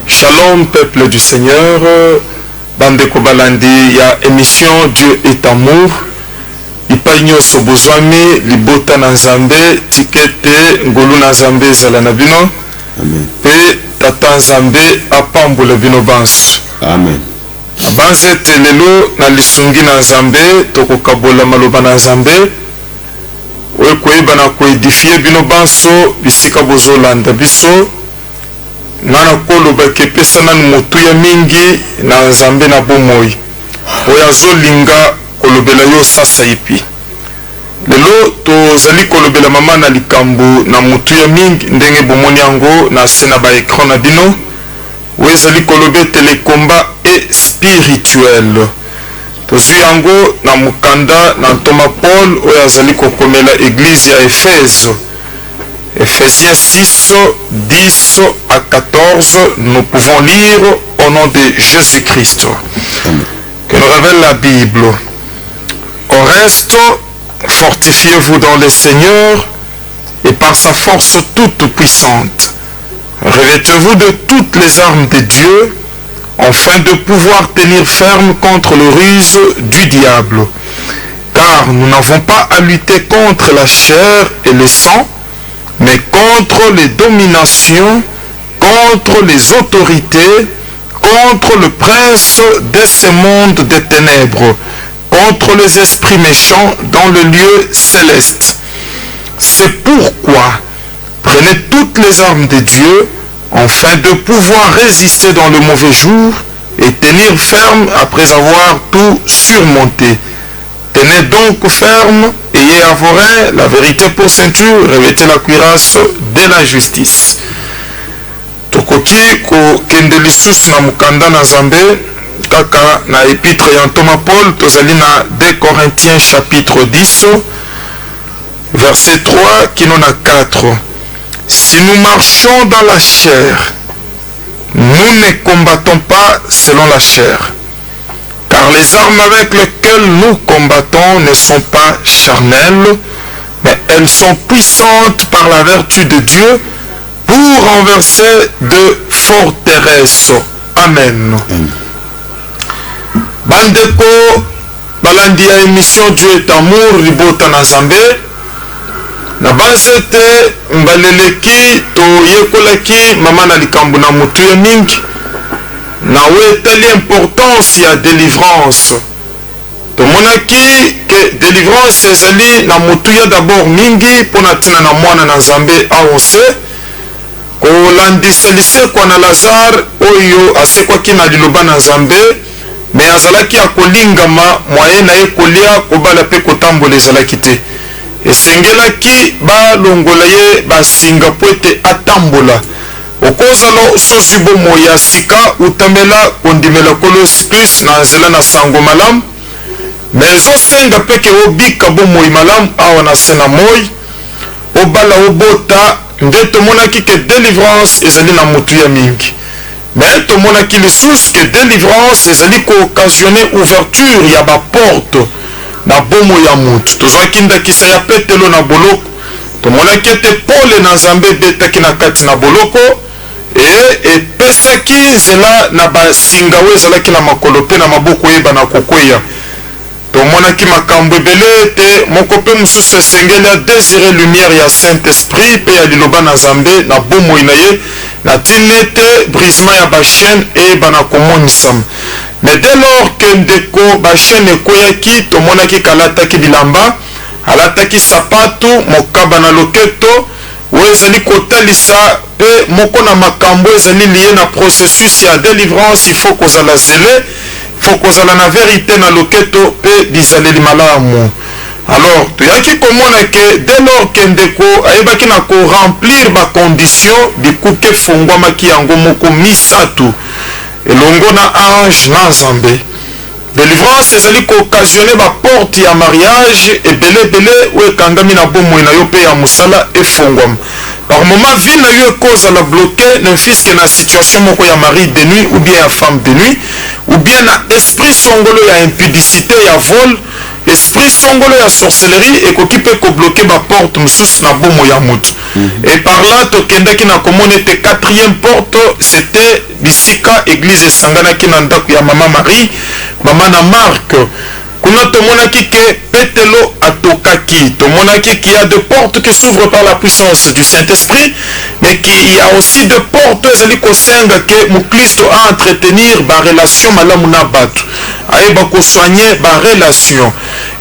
Shalom peuple du Seigneur, Bandeko Balandi, ya émission Dieu est amour. Ipaigno sobozwami libota na Nzambe tikete ngolu na Nzambe zala na bino. Amen. Pe tata Nzambe apambula bino banso. Amen. Abanze telelo na lisungi na Nzambe tokokabola maloba na Nzambe. Oye koyeba na koedifie bino banso bisika bozolanda biso. Nana koloba kepesa nanu motu ya mingi na Nzambe na bomoi oya zolinga kolobela yo sasa ipi lelo tozali kolobela mama na likambo na motu ya mingi ndenge bomoni yango na sena ba écran na bino wezali kolobe telekomba et spirituel tozwi yango na mukanda na Thomas Paul oya zali kokomela église ya Efeso. Ephésiens 6, 10 à 14, nous pouvons lire au nom de Jésus-Christ. Que nous révèle la Bible. Au reste, fortifiez-vous dans le Seigneur et par sa force toute puissante. Revêtez-vous de toutes les armes de Dieu afin de pouvoir tenir ferme contre les ruses du diable. Car nous n'avons pas à lutter contre la chair et le sang, mais contre les dominations, contre les autorités, contre le prince de ce monde des ténèbres, contre les esprits méchants dans le lieu céleste. C'est pourquoi prenez toutes les armes de Dieu afin de pouvoir résister dans le mauvais jour et tenir ferme après avoir tout surmonté. Tenez donc ferme, ayez à vos reins la vérité pour ceinture, revêtez la cuirasse de la justice. Tokoki ko kende lisusu na mukanda na Nzambe kaka na épître ya Thomas Paul tozali na 2 Corinthiens chapitre 10 verset 3 kino na 4. Si nous marchons dans la chair, nous ne combattons pas selon la chair. Car les armes avec lesquelles nous combattons ne sont pas charnelles, mais elles sont puissantes par la vertu de Dieu pour renverser de forteresses. Amen. Bandeko balandi ya émission Dieu est amour libota na Nzambe na banzete mbaleleki to yekolaki mama na likambo na mutu ya mingi na wetali importance ya délivrance tomonaki ke délivrance ezali na mutu ya d'abord mingi pona tina na mwana na Nzambe aonse kolandisa lisekwa na Lazare oyo asekwaki na liloba na Nzambe me azalaki akolingama mwaye na ye kolia kobala pe kotambola ezalaki te esengelaki balongola ye basinga po ete atambola okozala sosi bomoi ya sika utamela kondimela kolo Yesu Kristo na nzela na sango malamu me ezosenga peke obika bomoi malamu awa na se na moi obala obota nde tomonaki ke délivrance ezali na motu ya mingi me tomonaki lisusu ke délivrance ezali kooccasionne ouverture ya baporte na bomoi ya motu tozwaki ndakisa ya Petelo na boloko tomonaki ete Pole na Nzambe ebetaki na kati na boloko epesaki nzela na basinga oyo ezalaki na makolo mpe na maboko oyeba na kokweya tomonaki makambo ebele ete moko mpe mosusu esengeli adésire lumière ya Saint-Esprit mpe ya liloba na Nzambe na bomoi na ye na ntina ete brisement ya bachaîne eyeba na komonisama mais dès lors ke ndeko bachaîne ekweyaki tomonaki kalataki bilamba alataki sapatu mokaba na loketo oyo ezali kotalisa pe moko na makambo ezali lié na processus ya délivrance il faut kozala zele faut kozala na vérité na loketo pe bizaleli malamu alors toyaki komona ke dès lors ke ndeko ayebaki na koremplir bacondition bikuke fungwamaki yango moko misato elongo na ange na Nzambe délivrance ezali kooccasionne baporte ya mariage ebele oyo ekangami na bomoi na yo mpe ya mosala efungwama par moment vie na yo cause la bloquer ne fils que na situation moko ya mari de nuit ou bien ya femme de nuit ou bien na esprit songolo ya impudicité ya vol esprit songolo ya sorcellerie et qui peut bloquer ba porte mususu na bomo ya mutu. Et par là tokendaki na komona te quatrième porte c'était bisika église sangana ki na ndako ya mama Marie mama na Marc. Kuna tomonaki ke petelo atokaki tomonaki qu'il y a des portes qui s'ouvrent par la puissance du Saint-Esprit mais qu'il y a aussi des portes ezali kosenga ke mukristo a entretenir ba relation malamu na batu ayeba ko soigner ba relation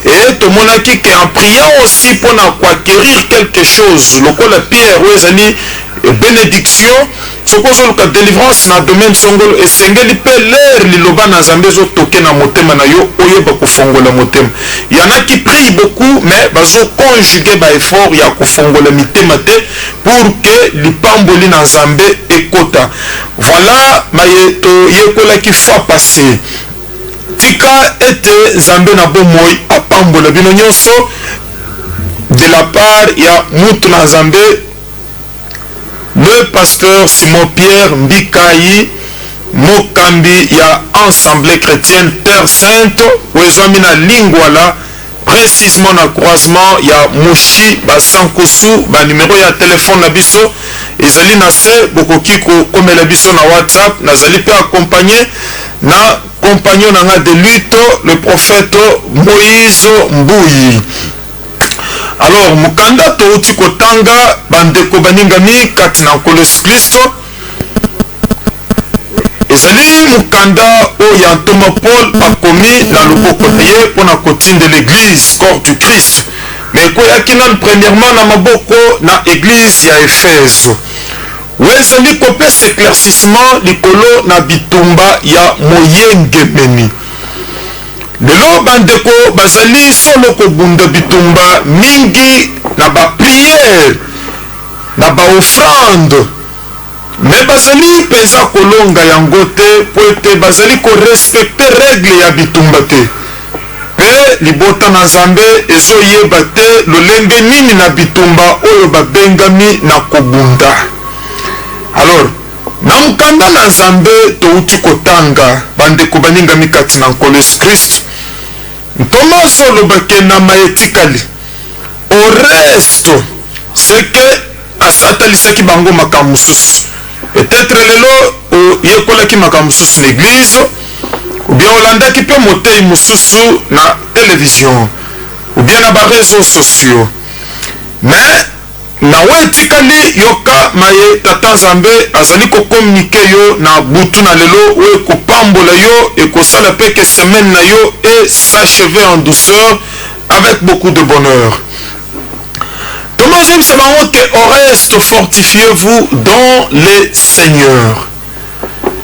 et tomonaki ke en priant aussi pour acquérir quelque chose lokola Pierre ou ezali bénédiction sokozoluka délivrance na domaine songolo esengeli pe l'air liloba na Nzambe ezotoke na motema na yo oyeba kofongola motema. Il y en a qui prient beaucoup mais bazo conjuguer ba effort ya kofongola mitema te pour que lipamboli na Nzambe ekota. Voilà mayeto yekola ki fois passé tika ete Nzambe na bomoi apambola bino nyonso de la part ya mutu na Nzambe le pasteur Simon Pierre Mbikai Mokambi ya Assemblée chrétienne Terre Sainte wezamina lingwala précisément na croisement ya Moshi Basankosu ba numéro ya téléphone na biso ezali na se bokoki ko komela biso na WhatsApp nazali pe accompagné na compagnon na de lutte le prophète Moïse Mbouyi. Alors mukanda touti kotanga bandeko baningami kati na nkolo Kristo ezali mukanda oyo Thomas Paul akomi na loboko na ye mpona kotinde l'église corps du Christ mais koyaki nanu premièrement na maboko na église ya Éphèse wezali kopesa éclaircissement likolo na bitumba ya moyengemeni. Lelo bandeko bazali solo kobunda bitumba mingi na ba prière na ba offrande mais bazali pesa kolonga yango te po ete bazali ko respecter règle ya bitumba te pe libota na Nzambe ezoyeba te lolenge nini na bitumba oyo babengami na kobunda. Alors na mukanda na Nzambe touti kotanga bandeko baningami kati na nkolo Christ Thomas olobake na maetikali au reste c'est que asatalisaki bango makambo mosusu peut-être lelo yekolaki makambo mosusu na église ou bien olandaki mpe motei mosusu na télévision ou bien na ba réseaux sociaux mais na wetikali yoka maye tata Nzambe azali kokommunike yo na butu na lelo oyo kopambola yo ekosala pe ke semaine na yo et s'achever en douceur avec beaucoup de bonheur. Thomas James bango ke au reste fortifiez-vous dans le Seigneur.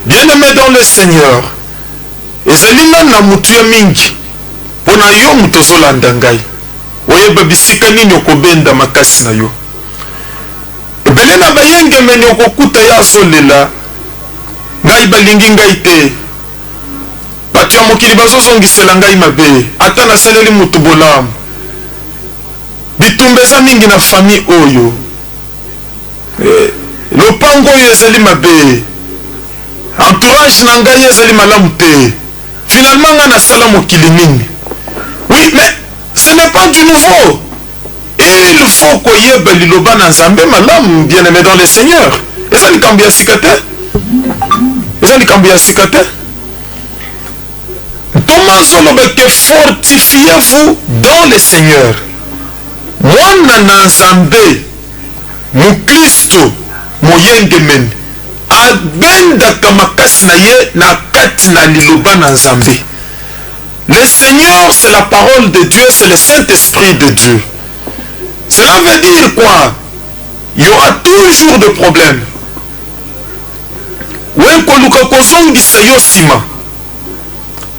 Bien-aimé dans le Seigneur ezali na mutu ya mingi mpona yo mutu ozolanda ngai oyeba bisika nini okobenda makasi na yo ebele na bayengemeni okokuta ya azolela ngai balingi ngai te bato ya mokili bazozongisela ngai mabe ata nasaleli mutu bolamu bitumba eza mingi na famille oyo lopango oyo ezali mabe entourage na ngai ezali malamu te finalement nga nasala mokili nini. Oui mais ce n'est pas du nouveau. Et il faut qu'on y ait liloba na Nzambe malamu bien-aimé dans le Seigneur. Eza likambo ya sika te. Eza likambo ya sika te. Thomas olobeke fortifiez-vous dans le Seigneur. Mwana na Nzambe mukristo moyengemeni abendaka makasi na ye na kati na liloba na Nzambe. Le Seigneur c'est la parole de Dieu, c'est le Saint-Esprit de Dieu. Cela veut dire quoi? Il y aura toujours des problèmes. Il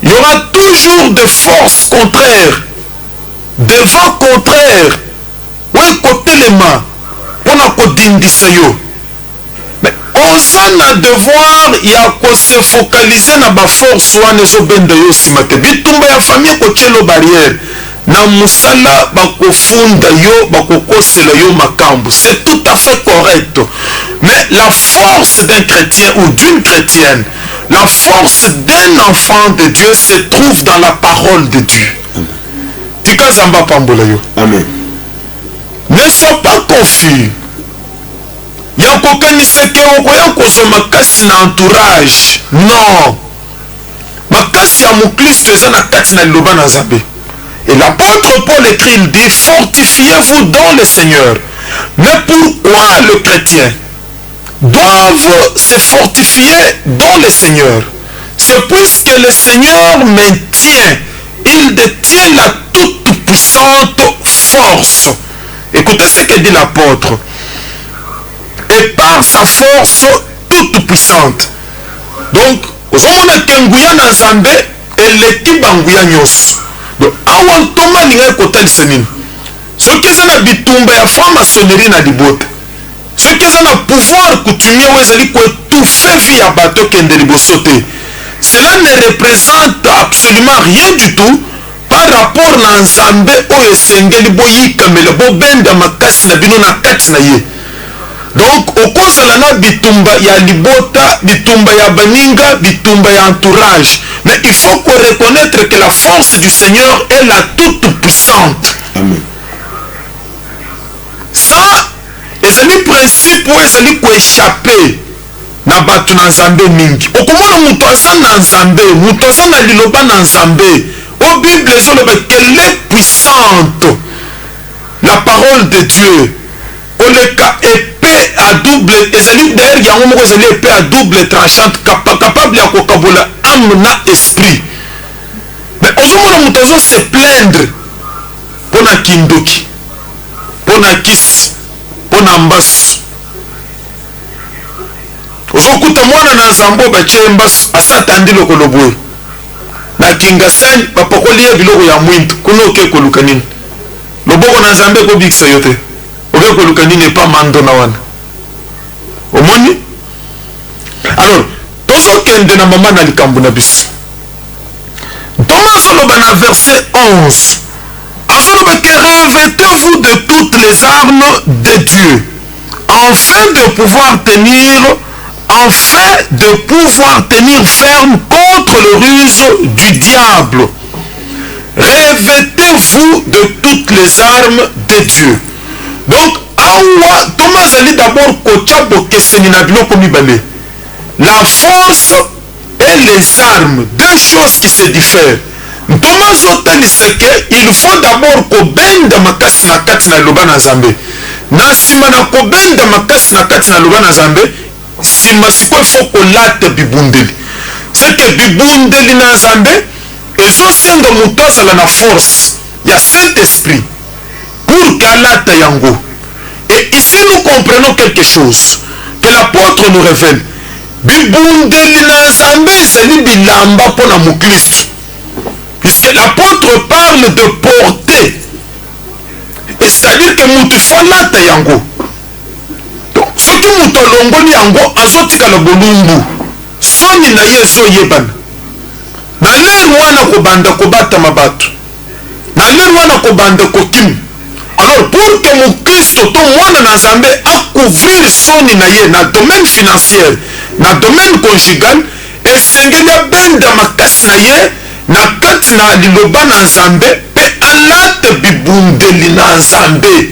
y aura toujours des forces contraires, des vents contraires. Mais on a devoir ya se focaliser na ba force wana ezobenda yo sima te bitumba ya famille kotielo barrière na musala bakofunda yo bakokosela yo makambo. C'est tout à fait correct. Mais la force d'un chrétien ou d'une chrétienne, la force d'un enfant de Dieu se trouve dans la parole de Dieu. Tika zamba pambola yo. Amen. Ne sois pas confus. Yakokaniseke okoya kozwa makasi na entourage. Non. Makasi ya mukristo eza na kati na liloba na Nzambe. Et l'apôtre Paul écrit, il dit, fortifiez-vous dans le Seigneur. Mais pourquoi le chrétien doivent se fortifier dans le Seigneur? C'est puisque le Seigneur maintient, il détient la toute puissante force. Écoutez ce que dit l'apôtre. Et par sa force toute puissante. Donc, ozomona kenguya na Nzambe eleki banguya nyonso. Donc awa ntoma linga kotalisa nini? Soki eza na bitumba ya franc-maçonnerie na libota, soki eza na pouvoir coutumier oyo ezali koétouffe vie ya bato kende liboso te, cela ne représente absolument rien du tout par rapport na Nzambe oyo esengeli boyikamela bobenda makasi na bino na kati na ye. Donc okozala na bitumba ya libota, bitumba ya baninga, bitumba ya entourage, mais il faut qu'on reconnaître que la force du Seigneur est la toute puissante. Amen. Ça, ezali principe oyo ezali koéchappe na bato na Nzambe mingi. Okomona mutu aza na Nzambe, mutu aza na liloba na Nzambe, o Bible ezoloba qu'elle est puissante. La parole de Dieu koleka épée à double, ezali d'ailleurs yango moko ezali épée à double tranchante capable ya kokabola âme na esprit. Mais ozomona mutu azo se plaindre pona kindoki, pona kisi, pona mbasu. Ozokuta mwana na Nzambe batie mbasu asa atandi lokolo boye na kingasani bapokoli ye biloko ya mwindu kuna oke koluka nini? Loboko na Nzambe ekobikisa yo te. Oke koluka nini epa mando na wana? Omoni? Alors, tozokende na mama na likambo na biso. Thomas azoloba na verset 11. Azoloba que revêtez-vous de toutes les armes de Dieu, afin de pouvoir tenir ferme contre le ruse du diable. Revêtez-vous de toutes les armes de Dieu. Donc, awa Thomas ali d'abord kocha bokeseni na biloko mibale. La force et les armes, deux choses qui se diffèrent. Thomas otalisa ke il faut d'abord kobenda makasi na kati na liloba na Nzambe. Na sima na kobenda makasi na kati na liloba na Nzambe, sima sikoyo faut kolata bibundeli. C'est que bibundeli na Nzambe ezosenga moto azala na force ya Saint-Esprit pour kalata yango. Et ici nous comprenons quelque chose que l'apôtre nous révèle. Bibundeli na Nzambe ezali bilamba pona mukristo. Puisque l'apôtre parle de porter. Et c'est-à-dire que mutu faut lata yango. Donc soki mutu alongoli yango azotikala bolumbu, soni na ye ezoyebana. Na lelo wana kobanda kobatama bato, na lelo wana kobanda kokimu. Alors pour que mukristo to mwana na Nzambe akouvrir soni na ye na domaine financier, na domaine conjugal, esengeli abenda makasi na ye na kati na liloba na Nzambe pe alata bibundeli na Nzambe.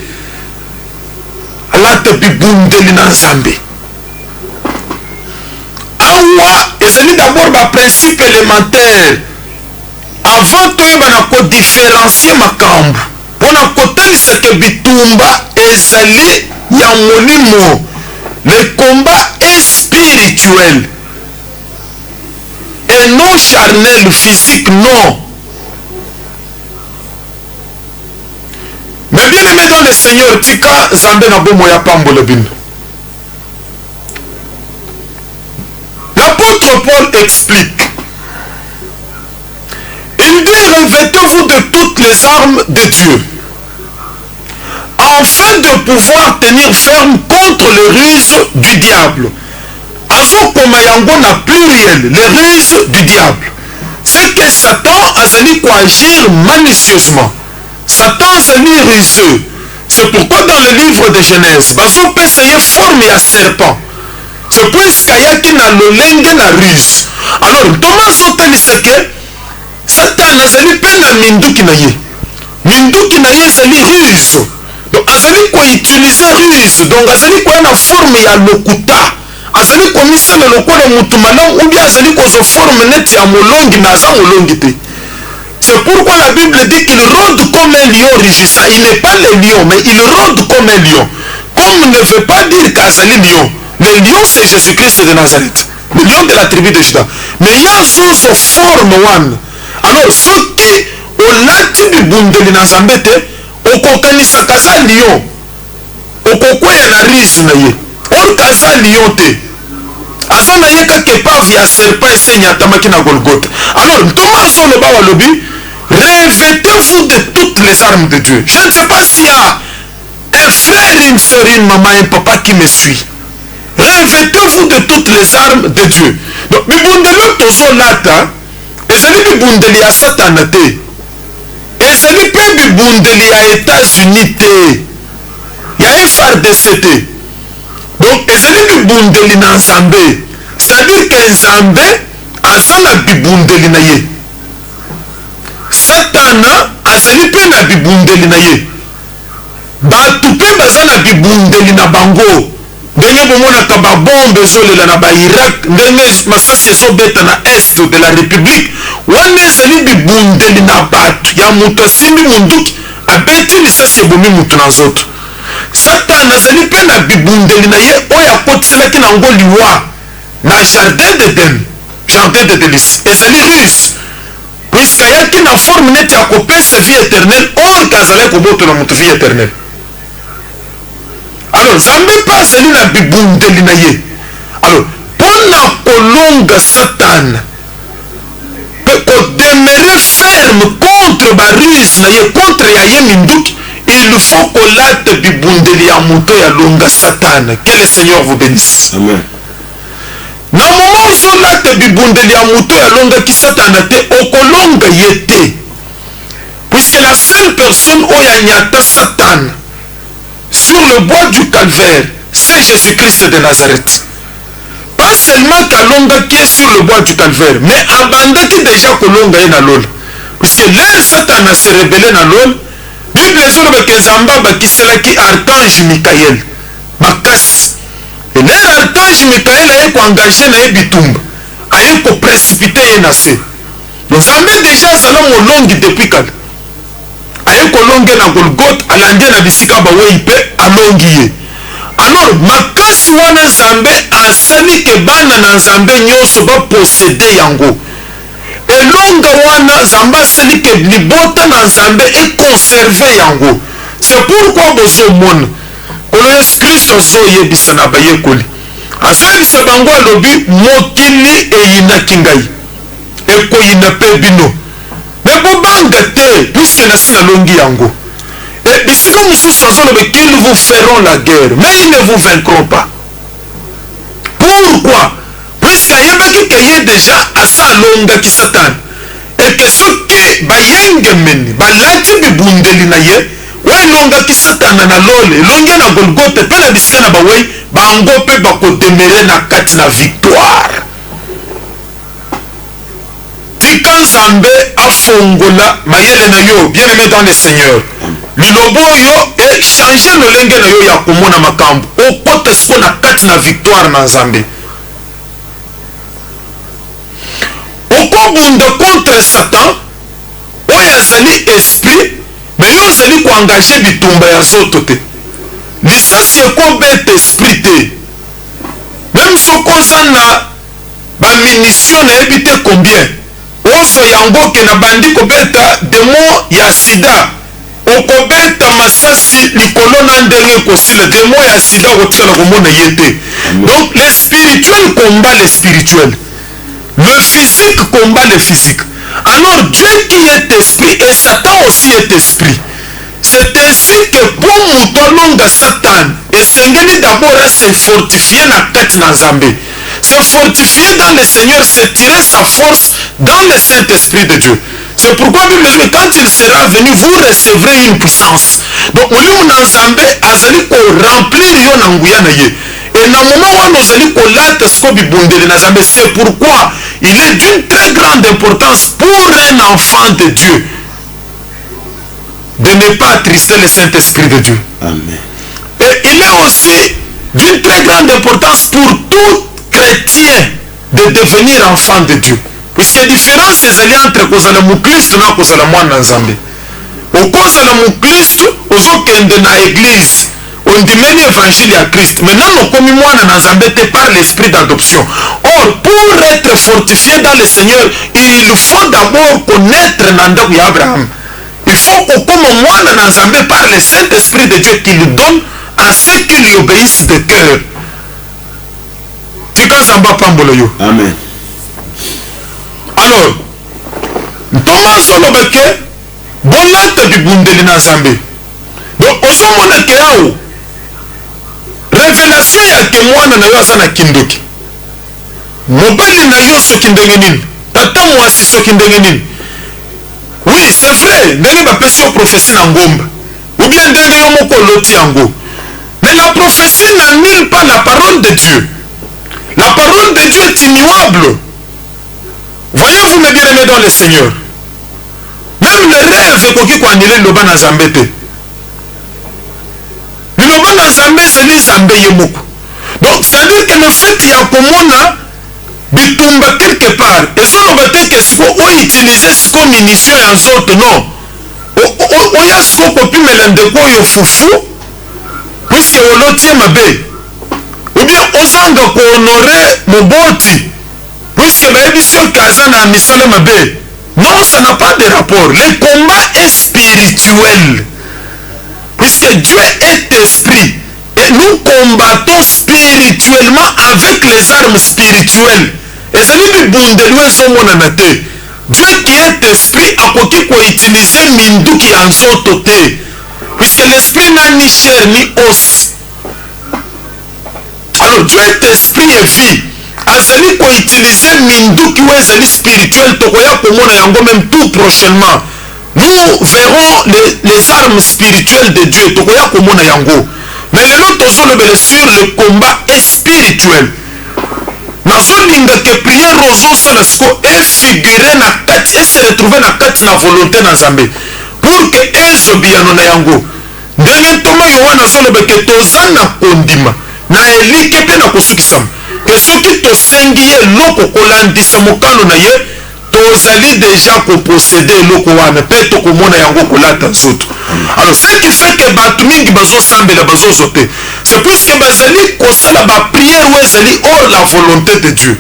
Alata bibundeli na Nzambe. Awa ezali d'abord ba principe élémentaire avant toyeba na kodiférencier makambo pona kotalisa ke bitumba ezali ya molimo. Le combat est spirituel et non charnel, physique, non. Mais bien aimé dans le Seigneur, tika Nzambe na bomo ya pambola bino. L'apôtre Paul explique. Il dit, revêtez-vous de toutes les armes de Dieu, afin de pouvoir tenir ferme contre les ruses du diable. Azokoma yango na pluriel, les ruses du diable. C'est que Satan azali ko agir malicieusement. Satan zali ruseux. C'est pourquoi dans le livre de Genèse, bazo pesa ye forme ya serpent. C'est presque ayaki na lolenge na ruse. Alors Thomas zotalisa ke Satan azali pe na minduki na ye. Minduki na ye zali ruse. Donc azali ko utiliser ruse. Donc azali ko na forme ya lokuta. Azali ko misala lokola mutu malamu ou bien azali ko zo forme net ya molongi na za molongi te. C'est pourquoi la Bible dit qu'il rôde comme un lion rugissant. Il n'est pas le lion, mais il rôde comme un lion. Comme ne veut pas dire qu'Azali lion. Le lion, c'est Jésus-Christ de Nazareth. Le lion de la tribu de Juda. Mais il y a une forme. Alors, ce qui au lati du bundeli na zambete, au kokanisa kaza lion. Au kokwea na rise na ye. Or kaza lion te. Aza na yeka kepav ya serpent et seigne atamaki na Golgotha. Alors, Thomas Soloba walobi, revêtez-vous de toutes les armes de Dieu. Je ne sais pas s'il y a un frère, une soeur, une maman, un papa qui me suit. Revêtez-vous de toutes les armes de Dieu. Donc, bibundeli tozo lata, ezali bibundeli ya Satana te. Ezali pe bibundeli ya États-Unis te. Ya FRDC te. Donc, ezali bibundeli na Nzambe. C'est-à-dire que Nzambe aza na bibundeli na ye. Satana azali pe na bibundeli na ye. Batu pe baza na bibundeli na bango. Ndenge bomonaka babombe ezolela na Irak, ndenge masasi ezobeta na est de la République, wana ezali bibundeli na batu ya mutu asimbi munduki abeti lisasi ebomi mutu na nzoto. Satana azali pe na bibundeli na ye oyo akotiselaki nango liwa na jardin d'Eden, jardin de délice. Ezali ruse puisque ayaki na forme neti ya kopesa vie éternelle, or kazalaki kobotola mutu vie éternelle. Alors Nzambe pe azali na bibundeli na ye. Alors mpona kolonga Satana pe kodemere ferme contre baruse na ye, contre ya ye minduki, il faut kolate bibundeli ya mutu ya longa Satana. Que le Seigneur vous bénisse. Amen. Na moment ozolata bibundeli ya mutu ya longaki Satana te, okolonga ye te, puisque la seule personne oyo anyata Satana sur le bois du calvaire, c'est Jésus-Christ de Nazareth. Pas seulement kalongaki sur le bois du calvaire, mais abandaki déjà kolonga ye na lola, puisque l'air Satana se rebelle na lola. Bible ezoloba ke Nzambe abakiselaki archange Michael makasi. Et l'air archange Michael aye koengage na ye bitumba, aye koprécipite ye na se. Nzambe déjà azala molongi depuis kala, aye kolonge na Golgotha, alandi na bisika bawei pe alongi ye. Alors makasi wana Nzambe asali ke bana na Nzambe nyonso baposede yango. Elonga wana Nzambe asali ke libota na Nzambe ekonserve yango. C'est pourquoi bozomona kolo Yesu Kristo azoyebisa na bayekoli, azoyebisa bango alobi mokili eyinaki ngai ekoyina pe bino, me bobanga te puisque nasi nalongi yango. Et bisika mosusu azoloba qu'ils vous feront la guerre mais ils ne vous vaincront pas. Pourquoi? Puisque ayebaki ke ye déjà asa alongaki Satana, et que soki bayengemeni balati bibundeli na ye oyo elongaki Satana na lole, elongi na Golgotha mpe na bisika na bawei, bango mpe bakodemere na kati na victoire. Tika Nzambe afongola mayele na yo, bien aimé dans le Seigneur. Lilobo oyo echange lolenge na yo ya komona makambo, okota siko na kati na victoire na Nzambe. Okobunda contre Satan oyo azali esprit, mais yo ozali koengage bitumba ya nzoto te. Lisasi ekobeta esprit te. Même soki oza na bamunition nayebi te combien, ozwa yango ke na bandi kobeta demo ya sida, okobeta masasi likolo na ndenge ekosila, demo ya sida okotikala komona ye te. Donc le spirituel combat le spirituel, le physique combat le physique. Alors Dieu qui est esprit et Satan aussi est esprit. C'est ainsi que pour Moutononga Satan, esengeli d'abord à se fortifier na kati na Nzambe. Se fortifier dans le Seigneur, c'est tirer sa force dans le Saint-Esprit de Dieu. C'est pourquoi la Bible dit que quand il sera venu, vous recevrez une puissance. Donc, au lieu de Nzambe, azali ko remplir yo na nguya na ye. Et dans le moment où nous allons collater ce que Nzambe, c'est pourquoi il est d'une très grande importance pour un enfant de Dieu de ne pas attrister le Saint-Esprit de Dieu. Amen. Et il est aussi d'une très grande importance pour tout chrétien de devenir enfant de Dieu. Puisque la différence est entre kozala mukristo na kozala mwana nzambe. Okozala mukristo ozokende na église ondimeli évangile à Christ. Maintenant nous comme mwana na nzambe te par l'esprit d'adoption. Or pour être fortifié dans le Seigneur, il faut d'abord connaître nandako ya Abraham. Il faut qu'on comme mwana na nzambe par le Saint-Esprit de Dieu qui lui donne à ceux qui lui obéissent de cœur. Tika zamba pambolo yo. Amen. Alors, Thomas Solobeke, bolata bibundeli na nzambe. Donc, ozomona ke awo, révélation ya ke mwana na yo aza na kindoki. Mobali na yo soki ndenge nini, tata mwasi soki ndenge nini. Oui, c'est vrai, ndenge bapesi yo prophétie na ngomba. Ou bien ndenge yo moko loti yango. Mais la prophétie n'annule pas la parole de Dieu. La parole de Dieu est immuable. Voyez-vous mes bien-aimés dans le Seigneur. Même les rêves koki ko annuler loba na nzambe te. Loba na nzambe c'est ni nzambe ye moko. Donc c'est-à-dire que le fait ya komona bitumba quelque part ezoloba te ke siko o utiliser siko munition ya nzoto non. Oya siko kopimela ndeko oyo fufu puisque olotie mabe. Ou bien ozanga ko honorer moboti puisque baebisio kaza na misala mabe. Non, ça n'a pas de rapport. Le combat est spirituel. Puisque Dieu est esprit. Et nous combattons spirituellement avec les armes spirituelles. Et ça dit Dieu qui est esprit a koki ko utiliser minduki en zotote. Puisque l'esprit n'a ni chair ni os. Alors Dieu est esprit et vie. Azali ko utiliser minduki ou ezali spirituel tokoya komona yango même tout prochainement. Nous verrons les armes spirituelles de Dieu tokoya komona yango. Mais le lot tozolobele sur le combat est spirituel. Nazolinga ke prière ozosala siko efigure na kati se retrouver na kati na volonté na Nzambe pour que ezobiyano na yango. Ndenge ntoma Yohana azolobe ke toza na kondima na elike pe na kosukisama. Que soki tosengi ye loko kolandisa mokano na ye tozali déjà koposséder loko wana pe tokomona yango kolata nzoto. Alors ce qui fait que bato mingi bazosambela bazozote c'est puisque bazali kosala baprière ou ezali hors la volonté de Dieu.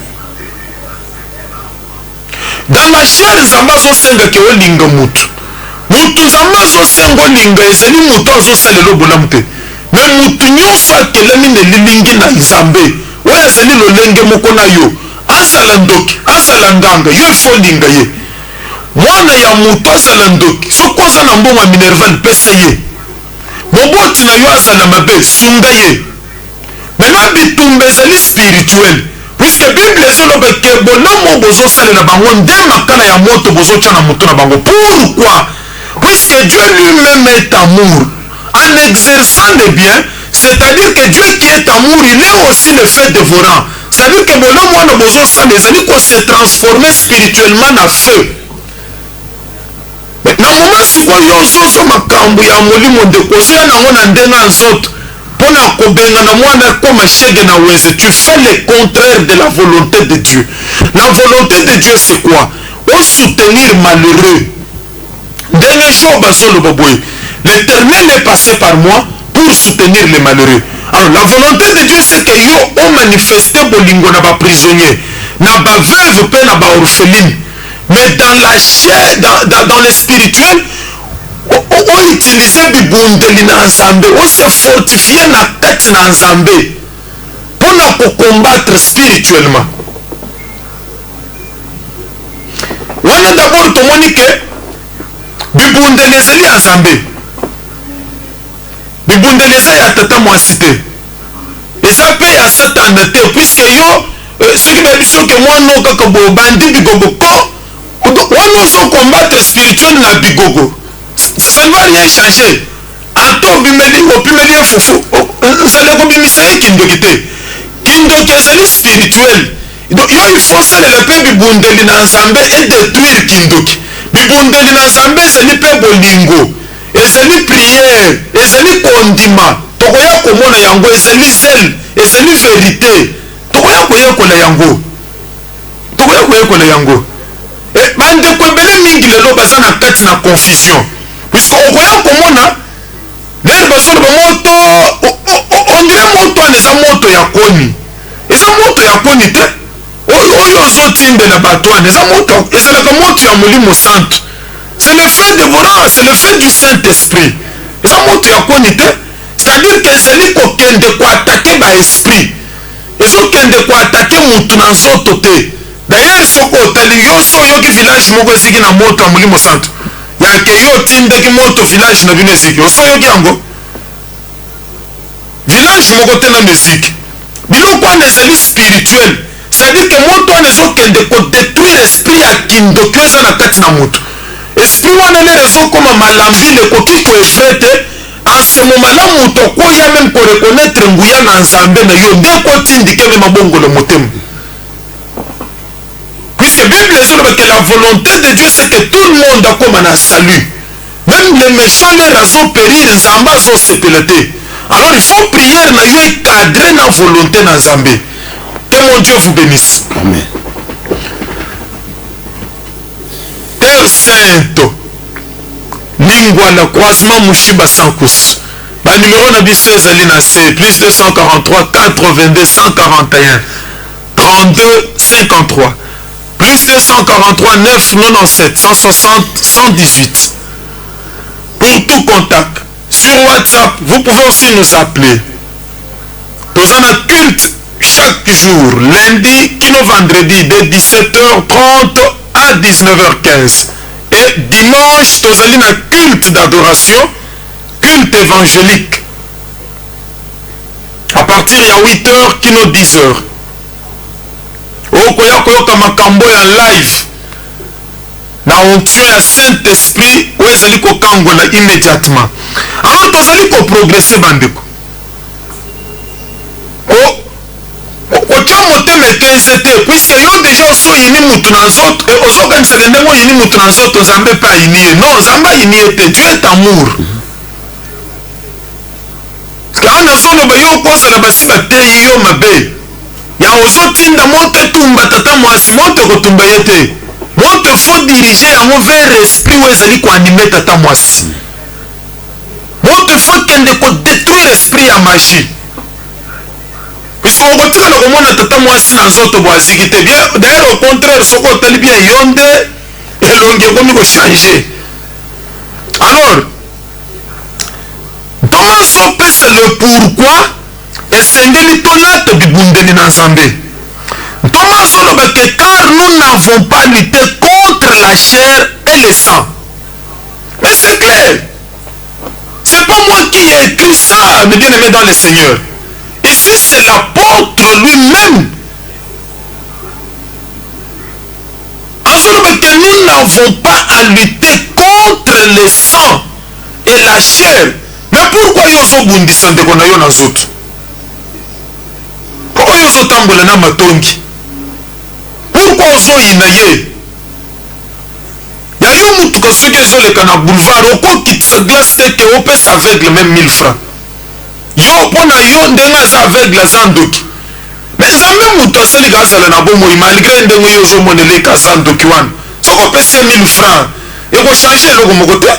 Dans la chair nzambe azosenga ke olinga mutu nzambe azosenga olinga ezali mutu azosalela obolamu te. Mais mutu nyonso akelemi na lilingi na nzambe oyo ezali lolenge moko na yo azala ndoki azala nganga yo efo linga ye. Mwana ya mutu azala ndoki soki oza na mbongo ya minerval pesa ye. Moboti na yo azala mabe sunga ye. Maintenant bitumba ezali spirituel puisque Bible ezoloba ke bolamu bozosalela bango nde makala ya moto bozotya na moto na bango. Pourquoi? Puisque Dieu lui-même est amour. En exerçant le bien, c'est-à-dire que Dieu qui est amour, il est aussi le fait dévorant. C'est-à-dire que bolamu wana bozosala ezali ko se transformer spirituellement na feu. Na moma sikoyo ozozo makambo ya molimo ndeko ozoya nango na ndenga nzoto mpona kobenga na mwana koma shege na weze. Tu fais le contraire de la volonté de Dieu. La volonté de Dieu c'est quoi? Au soutenir malheureux. Ndenge Job azoloba boye, l'Éternel est passé par moi pour soutenir les malheureux. Alors la volonté de Dieu c'est que yo o manifester bolingo na ba prisonnier, na ba veuve pe na ba orpheline. Mais dans la chair, dans le spirituel, on utilise bibundeli na nzambe, on se fortifier na kati na nzambe pour na combattre spirituellement. Wana d'abord tomoni ke bibundeli ezali ya nzambe. Bibundeli eza ya tata mwasi te. Eza pe ya satana te puisque yo soki bayebi soki mwana kaka bobandi biboboko wana ozo combattre spirituel na bigogo ça ne va rien changer ata opimeli ye fufu nzala ekobimisa ye kindoki te kindoki ezali spirituel yo ifo salela mpe bibundeli na nzambe edétruire kindoki bibundeli na nzambe ezali mpe bolingo ezali priere ezali kondima tokoya komona yango ezali zele ezali verité tokoya koyekola yango bandeko ebele mingi lelo baza na kati na confusion puisque okoya komona dere bazoloba moto ondire moto wana eza moto ya koni te oyo ozotimbela bato wana ezalaka moto ya molimo santo c'est le feu dévorant c'est le feu du Saint-Esprit eza moto ya koni te c'est-à-dire que ezali kokende koatake baesprit ezokende koatake mutu na nzoto te d'ailleurs soko otali yo so oyoki village moko eziki na moto ya molimo santo yake yo otindaki moto village na bino eziki oso oyoki yango village moko te nano eziki biloko wana ezali spirituel c'est-à-dire que moto wana ezokende kodétruire esprit ya kindoki eza na kati na moto esprit wana lere ezokoma malambile ekoki koevre te ensemo malamu moto okoya meme korekonetre nguya na nzambe na yo nde ekotindike me mabongolo motema puisque Bible ezoloba que la volonté de Dieu c'est que tout le monde akoma na salut même les méchants lere azopérir nzambe azosepela te alors il faut prière na yo encadrer na volonté na nzambe. Que mon Dieu vous bénisse. Amen. Terre sainte, Lingwala, croisement Mouchiba Sankus. Bah, numéro na biso ezali na C, plus 243 422 141 32 53 plus 243 997 160 118. Pour tout contact sur WhatsApp, vous pouvez aussi nous appeler. Nous avons un culte chaque jour, lundi, kino vendredi, de 17h30 à 19h15. Et dimanche, nous avons un culte d'adoration, culte évangélique. À partir de 8h, kino 10h. Okoya koyoka makambo en live. Na onction ya Saint-Esprit, où ezali ko kangola immédiatement. Alors, nous allons progresser, bandeko. Otia motema ekense te puisque yo déjà osoyini mutu na nzoto ozokanisaka ndenge oyini mutu na nzoto nzambe mpe ayini ye non nzambe ayini ye te Dieu est amour kaka nazoloba yo okozala basi bateyi yo mabe ya ozotinda moto etumba tata mwasi moto ekotumba ye te moto efo dirige yango vers esprit oyo ezali koanime tata mwasi moto efo ekende kodétruire esprit ya magie puisque okotikala komona tata mwasi na nzoto bwaziki te bien d'ailleurs au contraire soko otali bien yo nde elongi ekomi kochange. Alors tomaso opesa le pourquoi esengeli tolata bibundeli na nzambe tomaso oloba que car nous n'avons pas lutté contre la chair et le sang. Mais c'est clair, c'est pas moi qui ai écrit ça, mes bien-aimés dans le Seigneur. Ici, c'est l'apôtre lui-même. Que nous n'avons pas à lutter contre le sang et la chair. Mais pourquoi yozo bundisa ndeko na yo na zoto? Pourquoi yozo tambola na matongi? Pourquoi ozo inaye? Ya yo mutuka soki ezoleka na boulevard okokitisa glace teke opesa aveugle même 1000 francs. Yo pona yo ndenge aza aveugle aza ndoki mais nzambe mutu asalika azala na bomoi malgré ndenge yo ozomoneleka aza ndoki wana soki opesi ye 1000 francs ekochange eloko moko te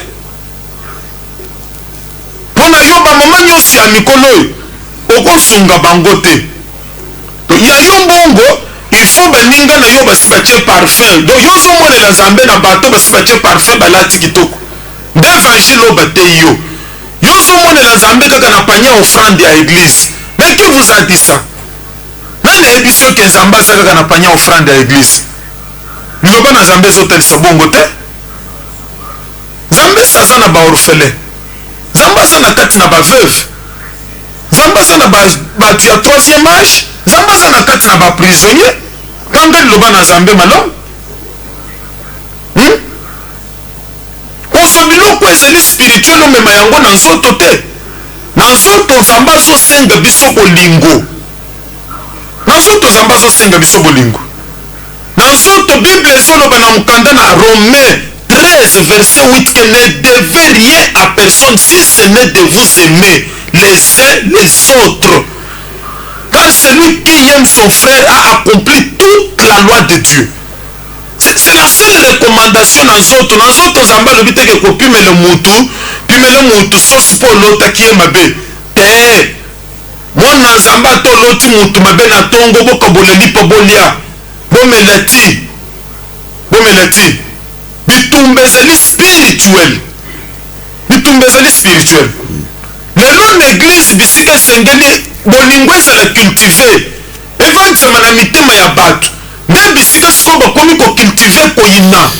mpona yo bamama nyonso ya mikolo oyo okozunga bango te ya yo mbongo il faut baninga na yo basi batie parfum donc yo ozomonela nzambe na bato basi batie parfum balati kitoko nde évangile oyo bateyi yo yo ozomonela nzambe kaka na pania offrande ya église. Mais qui vous a dit ça? Nani ayebi soki nzambe aza kaka na pania offrande ya église? Liloba na nzambe ezotalisa bongo te. Nzambe esi aza na baorphelin, nzambe aza na kati na baveuve, nzambe aza na bato ya troisième âge, nzambe aza na kati na baprisonnier. Kanga liloba na nzambe malamu ezali spirituel omema yango na nzoto te. Na nzoto nzambe azosenga biso bolingo, na nzoto nzambe azosenga biso bolingo. Na nzoto bible ezoloba na mokanda na Romains 13 verset 8 que ne devez rien à personne si ce n'est de vous aimer les uns les autres, car celui qui aime son frère a accompli toute la loi de Dieu. C'est la seule recommandation na nzoto nzambe alobi teke kopimela mutu sosi mpo olotaki ye mabe te. mwana nzambe atoloti mutu mabe na tongo bokaboleli mpo bolia bomela ti bitumba ezali spirituel, bitumba ezali spirituel. lelo na eglise bisika esengeli bolingo ezala cultive evanzema na mitema ya bato, nde bisika sikoyo bakomi kocultive koyina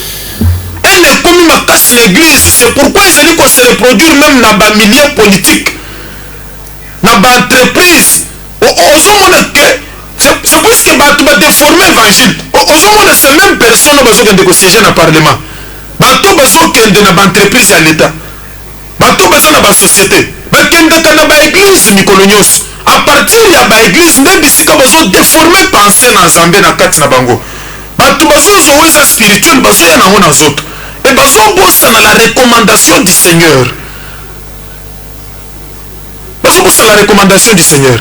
ene ekomi makasi na eglise. C'est pourquoi ezali kose reproduire même na bamilie politique na baentreprise. ozomona ke c'est parce que bato badeforme évangile. ozomona ces même personne bazokende kosiéger na parlement, bato bazokende na baentreprise ya leta, bato baza na basociété, bakendeka na baeglise mikolo nyonso. A partir ya baeglise nde bisika bazodeforme pense na nzambe na kati na bango. bato bazozoweza spirituel bazoya nango na nzoto e bazobosana la recommandation du Seigneur, bazobosana la recommandation du Seigneur.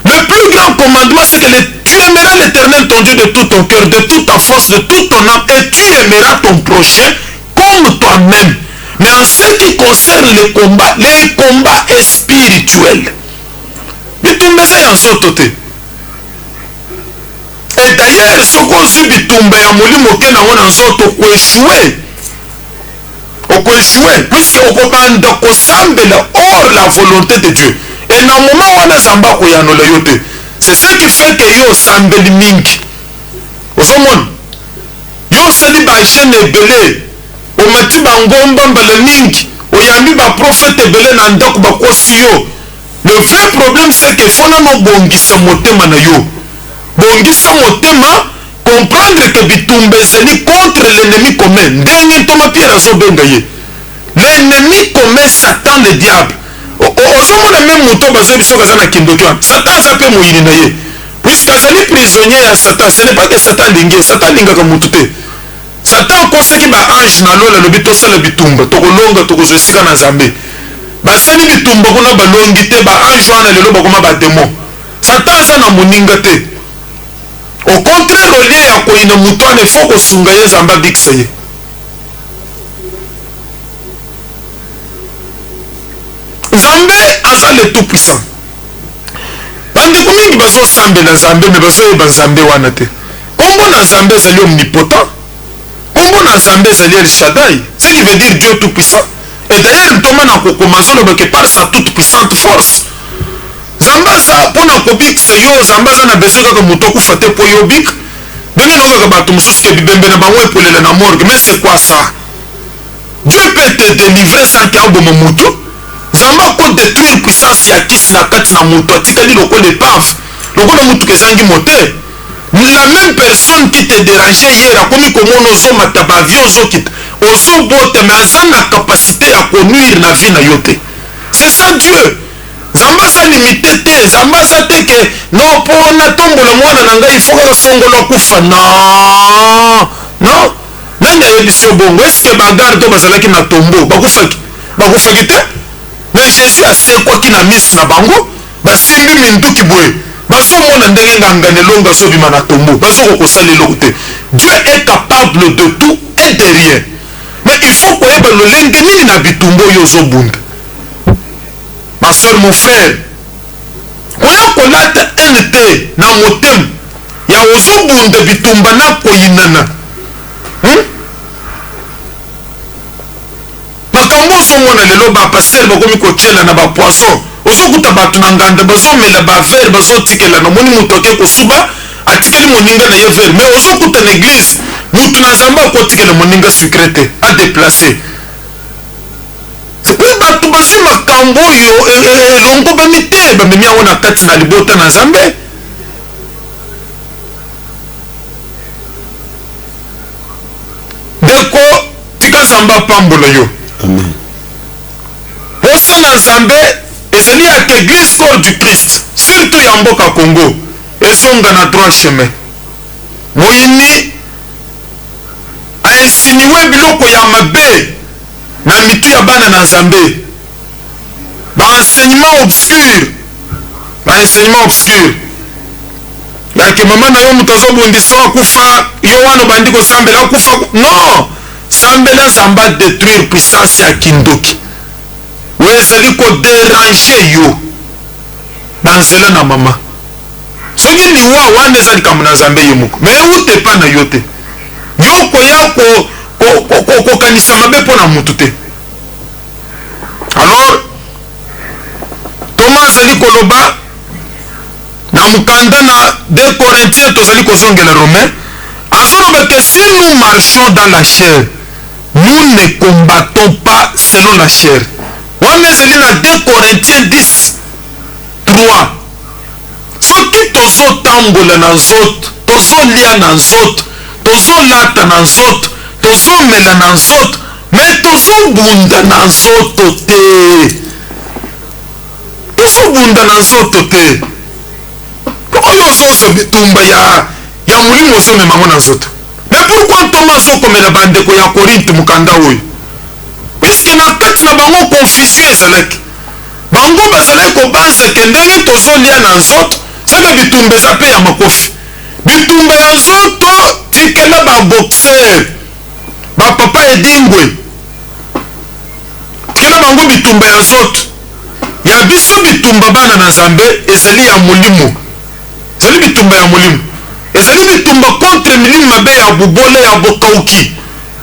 Le plus grand commandement c'est que tu aimeras l'Éternel ton Dieu de tout ton cœur, de toute ta force, de toute ton âme, et tu aimeras ton prochain comme toi-même. Mais en ce qui concerne les combats est spirituel. bitumba eza ya nzoto te. Et d'ailleurs soki ozwi bitumba ya molimo oke nango na nzoto okoeshue puisque okobanda kosambela hors la volonté de Dieu. Et na moment wana nzambe akoyanola yo te. C'est ce qui fait que yo osambeli mingi. ozomona yo osali bagene ebele, omati bangomba mbala mingi, oyambi baprofete ebele na ndako bakosi yo. Le vrai problème c'est que faut nano bongisa motema na yo, bongisa motema, comprendre que bitumba ezali contre l'ennemi commun. ndenge ntoma Pierre azobenga ye l'ennemi commun, Satan le diable. ozomona même moto bazoyebi soki aza na kindoki wana Satan aza mpe moyini na ye, puisque azali prisonnier ya Satan. Ce n'est pas que Satan alingi ye, Satan alingaka motu te. Satan akosaki baange na lola alobi tosala bitumba tokolonga tokozwa esika na nzambe. basali bitumba kuna balongi te, baange wana lelo bakoma bademon. Satan aza na moninga te. Au contraire, olie ya koyina motu wana efo kosunga ye nzambe abikisa ye. Nzambe aza le tout puissant. bandeko mingi bazosambela nzambe me bazoyeba nzambe wana te. kombo na nzambe ezali omnipotent, kombo na nzambe ezali El Shaddai, ce qui veut dire Dieu tout puissant. Et d'ailleurs ntoma na kokoma azoloba ke par sa toute puissante force nzambe aza mpona kobikisa yo. nzambe aza na besoin kaka moto akufa te mpo yo obika. ndenge naokaka bato mosusu ke bibembe na bango epolela na morgue. Mais c'est quoi ça? Dieu peut te délivrer sans ke aboma moto. nzambe akodétruire puissance ya kisi na kati na moto atikali lokola epave, lokola motuka ezangi moteur. La même personne qui te dérangeait hier akomi komona ozomata baavion ozokita ozobota, mais aza na capacité ya konuire na vie na yo te. C'est ça Dieu. nzambe aza limité te. nzambe aza te ke no mpo natombola mwana na ngai ifo kaka songolo akufa. non. nani ayebisi yo bongo? eske bagarde to bazalaki na tombo bakufaki te? Mais Jésus asekwaki na misi na bango, basimbi minduki boye, bazomona ndenge nganga nelongo azobima na tombo, bazokokosala eloko te. Dieu est capable de tout et de rien. Mais il faut koyeba lolenge nini na bitumba oyo ozobunda. Ma soeur, mon frère, koya kolata NT na motema ya ozobunda bitumba na koyinana. makambo ozomona lelo bapaster bakomi kotiela na bapoisson, ozokuta bato na nganda bazomela bavere bazotikela na moni moto ake kosuba atikeli moninga na ye vere. Mais ozokuta na église mutu na nzambe akotikela moninga sucre te adeplace. pe bato bazwi makambo oyo elongo bami te bamemi yango na kati na libota na nzambe. ndeko tika nzambe nzambe apambola yo. Amen. Osala nzambe ezali ya église corps du Christ surtout ya mboka Congo ezonga na droit chemin. Moyini ainsinuwe biloko ya mabe na mitu ya bana na nzambe. Enseignement obscur yake mama na yo mutu azobundisa akufa yo wana bandi kosambela akufa non, sambela zamba détruire puissance ya kindoki oyo ezali koderange yo na nzela na mama. Soki liwa wana eza likambo na nzambe ye moko me eute epa na yo te, yo koya kokanisa mabe mpo na mutu te. Alors Thomas azali koloba na mukanda na 2 Corinthiens tozali kozongela Romain azoloba que si nous marchons dans la chair nous ne combattons pas selon la chair. Wana ezali na 2 Corinthiens 10 3. Soki tozotambola na nzoto, tozolia na nzoto, tozolata na nzoto, tozomela na nzoto, me tozobunda na nzoto te. Tozobunda na nzoto te. Oyo ozozwa bitumba ya mulimo ozomemango na nzoto. Mais pourquoi Thomas azokomela bandeko ya Korinte mukanda oyo? Puisque na kati na bango confusion ezalaki. Bango bazalaki kobanza ke ndenge tozolia na nzoto saka bitumba eza mpe ya makofi. Bitumba ya nzoto tikela baboxer bapapa edingwe, tikela bango bitumba ya nzoto. Ya biso bitumba bana na nzambe ezali ya molimo, ezali bitumba ya molimo, ezali bitumba contre milimo mabe ya bubole ya bokauki,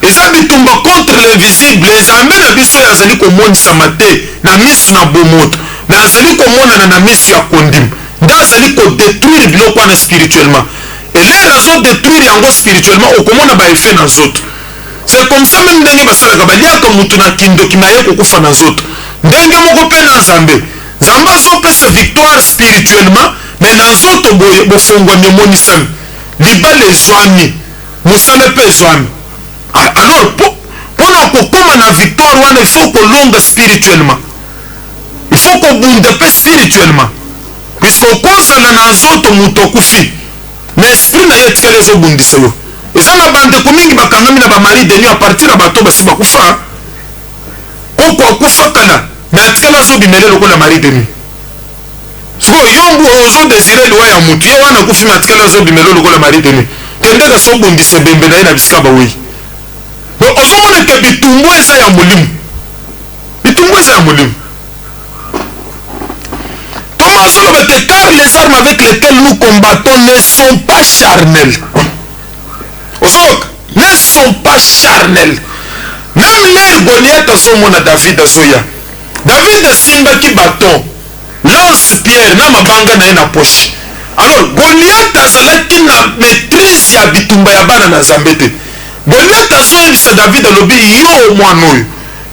eza bitumba contre l'invisible. Nzambe na biso azali komonisama te na misu na bomoto, me azali komonana na misu ya kondima, nde azali kodétruire biloko wana spirituellement. Elere azodétruire yango spirituellement okomona baefe na nzoto. C'est comme ça même ndenge basalaka baliaka mutu na kindoki na ye kokufa na nzoto, ndenge moko mpe na nzambe. Nzambe azopesa victoire spirituellement me na nzoto bofongwami emonisami, libala ezwami, mosala mpe ezwami. Alors mpona kokoma na victoire wana il faut kolonga spirituellement, il faut kobunda mpe spirituellement, puisque okozala na nzoto mutu okufi na esprit na ye etikali ezobundisa yo. Eza na bandeko mingi bakangami na bamari de nuit a partir ya bato basi bakufa, koko akufa kala me atikali azobimele lokola mari de nuit. Sikoyo yo ozodesire liwa ya mutu ye wana akufi me atikali azobimele lokola mari de nuit, kendeka sobundisa ebembe na ye na bisika bawei. Donc ozomona ke bitumbu eza ya molimo, bitumbu eza ya molimo. Thomas azoloba ke car les armes avec lesquelles nous combattons ne sont pas charnelles. Ozoloka ne sont pas charnelles. Même l'air Goliath azomona David azoya, David asimbaki baton, lance pierre na mabanga na ye na poche. Alors Goliath azalaki na maîtrise ya bitumba ya bana na nzambe te. Goliath azoyebisa David alobi yo mwana oyo,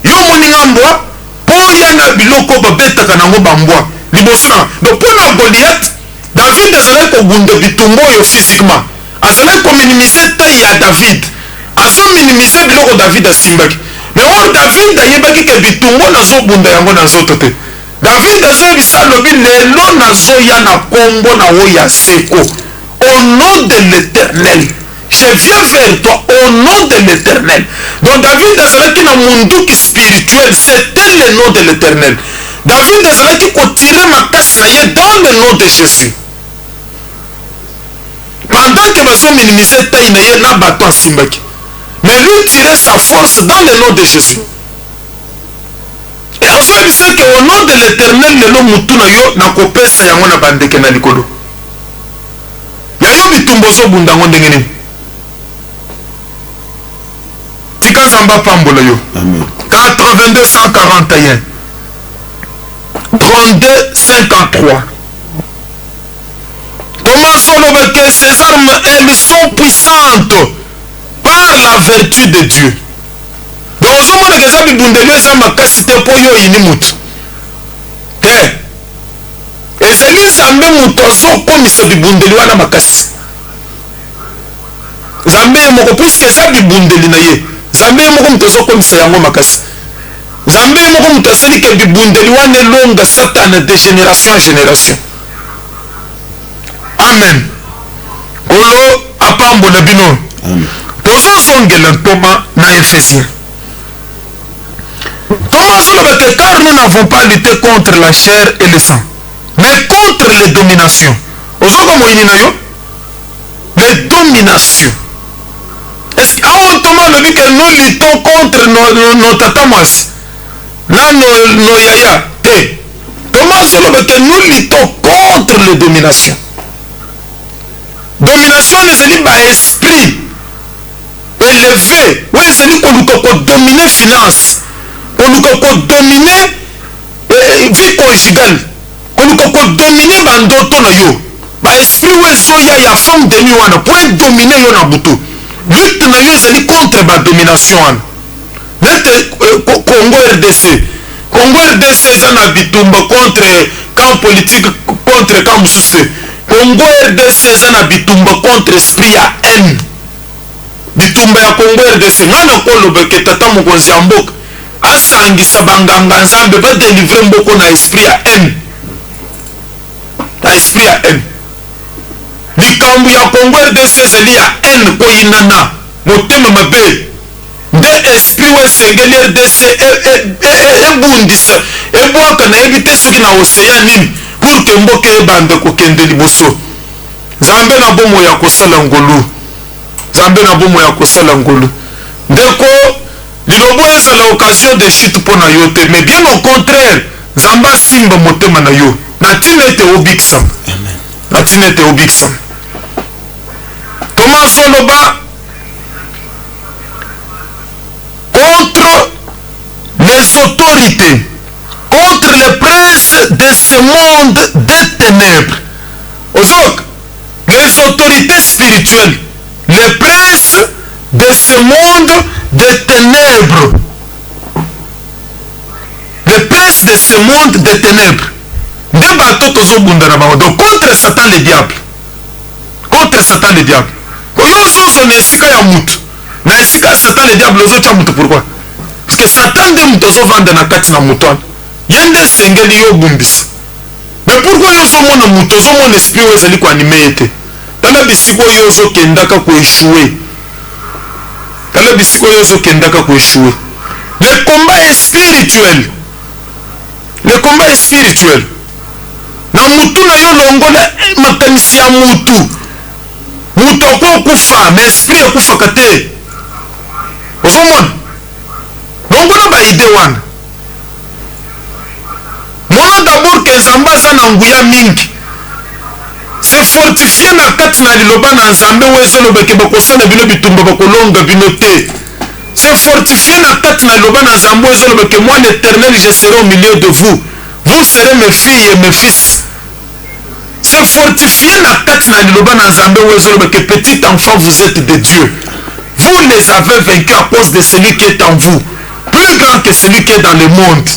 yo moninga mbwa mpo ya na biloko babetaka nango bambwa liboso na. Donc mpona Goliath David azalaki kobunda bitumba oyo physiquement, azalaki kominimize taille ya David, azominimize biloko David asimbaki. Mais oyo David ayebaki ke bitumba nazobunda yango na nzoto te. David azoyebisa alobi lelo nazoya na kombo na oyo ya seko, au nom de l'Éternel je viens vers toi au nom de l'Éternel. Donc David azalaki na munduki spirituel, c'était le nom de l'Éternel. David azalaki kotirer makasi na ye dans le nom de Jésus. Pendant que bazo minimiser taille na ye na bato asimbaki, mais lui tirait sa force dans le nom de Jésus. Et azoyebisa ke au nom de l'Éternel lelo mutu na yo nakopesa yango na bandeke na likolo. Ya yo bitumba ozobunda yango ndenge nini? Tika nzamba pambola yo. Amen. 82 141 32 53. Thomas soloba que ces armes elles sont puissantes par la vertu de Dieu. Donc ozomona ke eza bibundeli eza makasi te mpo yo oyini mutu te, ezali nzambe mutu azokomisa bibundeli wana makasi. Nzambe ye moko puisque eza bibundeli na ye, nzambe moko moto azokomisa yango makasi nzambe moko moto asali ke bibundeli wana elonga satana de génération en génération. Amen. Kolo apambola bino tozozongela ntoma na Éphésiens. Thomas aloba que car nous n'avons pas lutté contre la chair et le sang mais contre les dominations. Ozoko moyini na yo les dominations. Est-ce que Thomas le dit que nous luttons contre nos tatamas là nos yaya te. Thomas aloba que nous luttons contre les dominations. Domination ezali ba esprit élevé oyo ezali koluka kodomine finance, koluka kodomine vie conjugale, koluka kodomine bandoto na yo, ba esprit oyo ezoya ya forme de nuit wana po edomine yo na butu. Lutte na yo ezali contre ba domination wana nete Congo RDC eza na bitumba contre camp politique, contre camp mosusu. Congo RDC eza na bitumba contre esprit ya haine. Bitumba ya Congo RDC ngana koloba ke tata mokonzi ya mboka asangisa banganga nzambe badelivre mboko na esprit ya haine. Na esprit ya haine likambo ya Congo RDC ezali ya haine koyinana motema mabe nde esprit oyo esengeli RDC ebundisa ebwaka nayebi te soki na océan nini pour ke mboka ebanda kokende liboso. Nzambe na bomo ya kosala ngolu, nzambe na bomo ya kosala ngolu ndeko lilobo ezala occasion de chute mpo na yo te, mais bien au contraire nzambe asimba motema na yo na ntina ete obikisama, na ntina ete obikisama. Thomas oloba contre les autorités, contre les princes de ce monde des ténèbres. Ozok, les autorités spirituelles, les princes de ce monde des ténèbres. Les princes de ce monde des ténèbres. Donc contre Satan le diable. Contre Satan le diable. Na esika Satan le diable ozo chamutu pourquoi? Parce que Satan de muto zo vanda na kati na muto. Yende sengeli yo bumbisa. Mais pourquoi yo zo mona muto zo mona esprit oyo ezali ko animete? Tala bisiko yo zo kendaka ko échouer. Tala bisiko yo zo kendaka ko échouer. Le combat est spirituel. Le combat est spirituel. Na mutu na yo longola makanisi ya mutu. Mutu akufa mais esprit akufaka te. Ozomona longola baide wana mona d'abord ke nzambe aza na nguya mingi se fortifie na kati na liloba na nzambe oyo ezolobeke bakosala bino bitumba bakolonga bino te. Se fortifie na kati na liloba na nzambe oyo ezolobeke moi l'éternel je serai au milieu de vous, vous serez mes filles et mes fils. Se fortifie na kati na liloba na nzambe oyo ezolobeke petit enfant vous êtes de Dieu, vous les avez vaincus à cause de celui qui est en vous, plus grand que celui qui est dans le monde.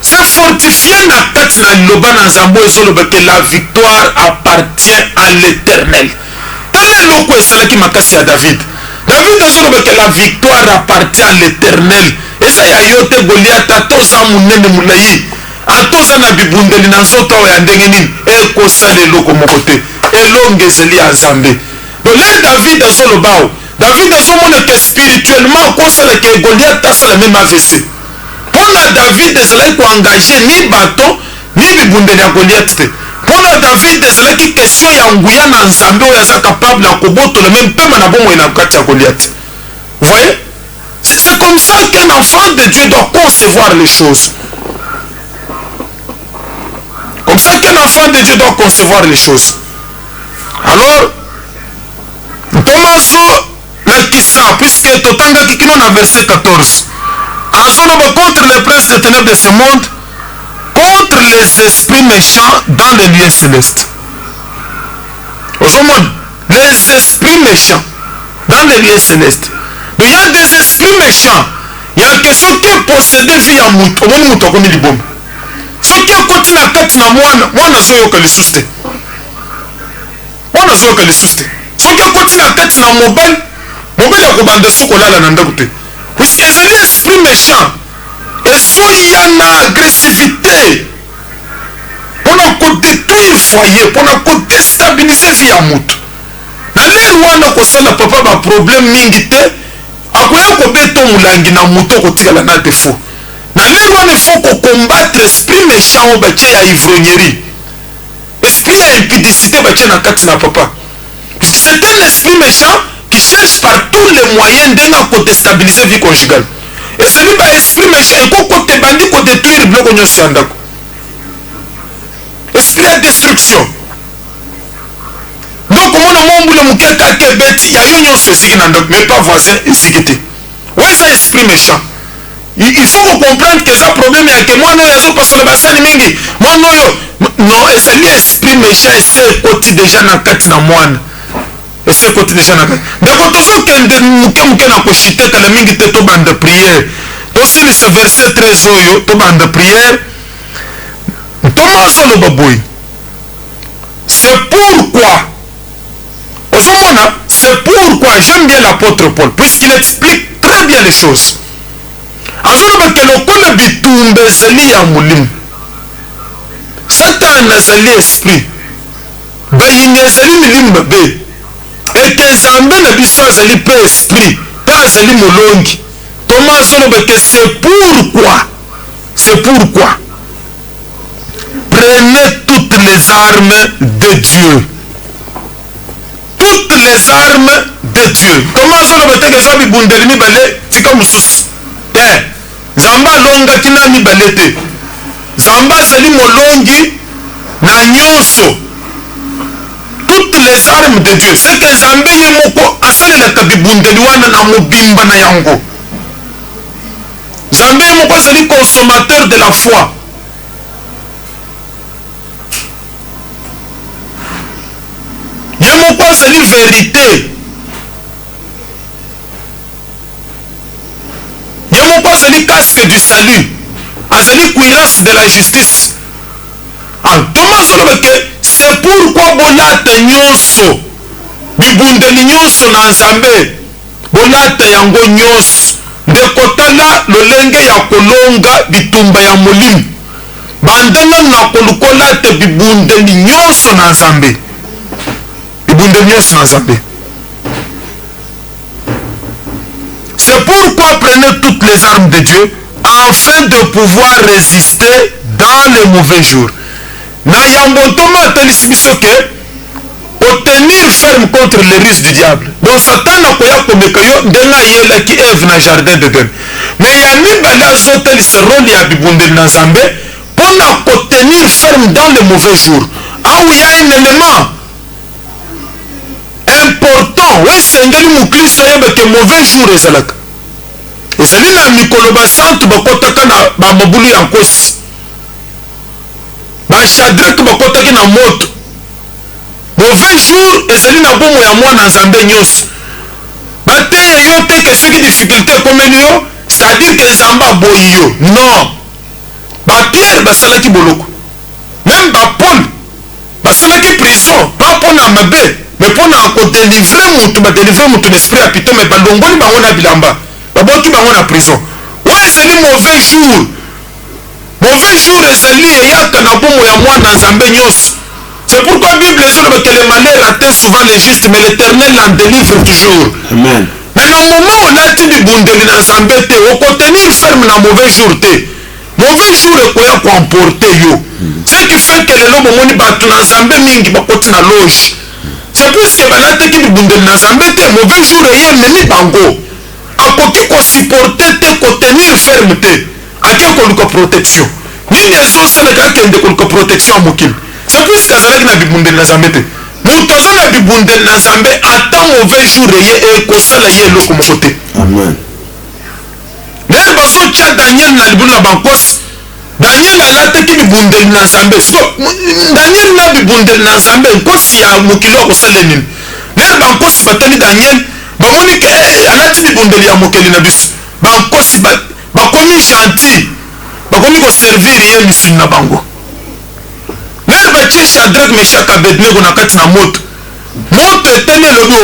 Se fortifier na kati na liloba na nzambe ezoloba que la victoire appartient à l'Éternel. Tala eloko esalaki makasi ya David. David azoloba que la victoire appartient à l'Éternel. Eza ya yo te Goliath atoza munene mulayi atoza na bibundeli na nzoto ya ndenge nini ekosala eloko moko te elonge ezali ya nzambe. Donc là David azolobao David azomona que spirituellement akosala ke Goliath asala même AVC. Pona David ezalaki koengage ni bato ni bibundeli ya Goliath te. Pona David ezalaki question ya nguya na nzambe oyo aza capable ya kobotola même pema na bomoi na kati ya Goliath. Vous voyez? C'est comme ça qu'un enfant de Dieu doit concevoir les choses. Comme ça qu'un enfant de Dieu doit concevoir les choses. Alors Thomas lakisa puisque totangaki kino na verset 14 azoloba contre les princes des ténèbres de ce monde, contre les esprits méchants dans les lieux célestes. Les esprits méchants dans les lieux célestes. Donc il y a des esprits méchants. Il y a que ceux qui possédent vie à mouton, au moins mouton comme il est bon. Ceux qui continuent à quatre na moi zo yoka lisusu te. Moi zo yoka lisusu te. Ceux qui continuent à quatre na mobile mobali akobanda sokolala na ndako te puisque ezali esprit méchant ezoya na agressivité mpona kodétruire foyer mpona kodestabilize vie ya motu na lere wana kosala papa baproblème mingi te akoya kobeta molangi na motu akotikala na defo na lere wana ifo kokombattre esprit méchant oyo batie ya ivrognerie esprit ya impudicité batie na kati na papa puisque c'est un esprit méchant qui cherche par tous les moyens ndenge akodestabilize vie conjugale ezali baesprit méchant ekokote bandi kodétruire biloko nyonso ya ndako esprit ya destruction donc omona mombule moke kaka ebeti ya yo nyonso eziki na ndako mais pas voisin eziki te oyo eza esprit méchant il faut comprendre que eza problème yake mwana oyo azopasola basani mingi mwana oyo non ezali esprit méchant ese ekoti déjà na kati na mwana ese ekoti déjà na kati ndako tozokende moke moke na koshitekala mingi te tobanda prière tosilisa verset 13 oyo tobanda prière Thomas oloba boye c'est pourquoi ozomona c'est pourquoi j'aime bien l'apôtre Paul puisqu'il explique très bien les choses azoloba ke lokola bitumba ezali ya molimo Satan azali esprit bayini ezali milimo mabe eke nzambe na biso azali mpe esprit mpe azali molongi Thomas azoloba ke c'est pourquoi prenez toutes les armes de Dieu toutes les armes de Dieu Thomas azoloba te eza bibundeli mibale tika mosusu te nzambe alongaki na mibale te nzambe azali molongi na nyonso toutes les armes de Dieu c'est que nzambe ye moko asalelaka bibundeli wana na mobimba na yango nzambe ye moko azali consommateur de la foi ye moko azali vérité ye moko azali casque du salut azali cuirasse de la justice Thomas oloba ke c'est pourquoi bolata nyonso bibundeli nyonso na nzambe bolata yango nyonso nde kotala lolenge ya kolonga bitumba ya molimo bandenge na kolukolata bibundeli nyonso na nzambe bibundeli nyonso na nzambe c'est pourquoi prenez toutes les armes de Dieu afin de pouvoir résister dans les mauvais jours na yango ntoma atalisi biso ke otenir ferme contre les risques du diable bon satan akoya komeka yo ndenge ayelaki Eve na jardin d'Eden mais ya mibale azotalisa role ya bibundeli na nzambe mpona kotenir ferme dans les mauvais jours awu ya un élément important oyo esengeli mokristo ayeba ke mauvais jour ezalaka ezali na mikolo basante bakotaka na bamabulu ya nkosi bashadrak bakotaki na moto mauvais jour ezali na bomo ya mwana nzambe nyonso bateya yo te ke soki difficulté ekomeli yo c'est-à-dire ke nzambe aboyi yo non bapierre basalaki boloko même bapaul basalaki prison pas mpona mabe mais mpona kodelivre mutu badelivre mutu na esprit ya pito mais balongoli bango na bilamba baboki bango na prison oyo ezali mauvais jour ezali eyaka na bomo ya mwana nzambe nyonso c'est pourquoi bible ezoloba que le malheur atteint souvent les justes mais l'éternel en délivre toujours Amen. mais na moment olati bibundeli na nzambe te okotenir ferme na mauvais jour te mauvais jour ekoya koemporte yo ce qui fait que lelo bomoni bato na nzambe mingi bakoti na loge c'est puisque balataki bibundeli na nzambe te mauvais jour eye ememi bango akoki kosupporte te kotenir ferme te ake koluka protection nini ezosalaka akende koluka protection ya mokili c'est puisque azalaki na bibundeli na nzambe te moto aza na bibundeli na nzambe ata mauvais jour eye ekosala ye eloko moko te lere bazotia daniel na libulu na bankosi daniel alataki bibundeli na nzambe daniel na bibundeli na nzambe nkosi ya mokili akosala nini lere bankosi batali daniel bamoni ke alati bibundeli ya mokili na biso bankosi bakomi gentil bakomi koservir ye misuni na bango lere batie Shadrach Meshach Abednego na kati na moto moto eteni elobi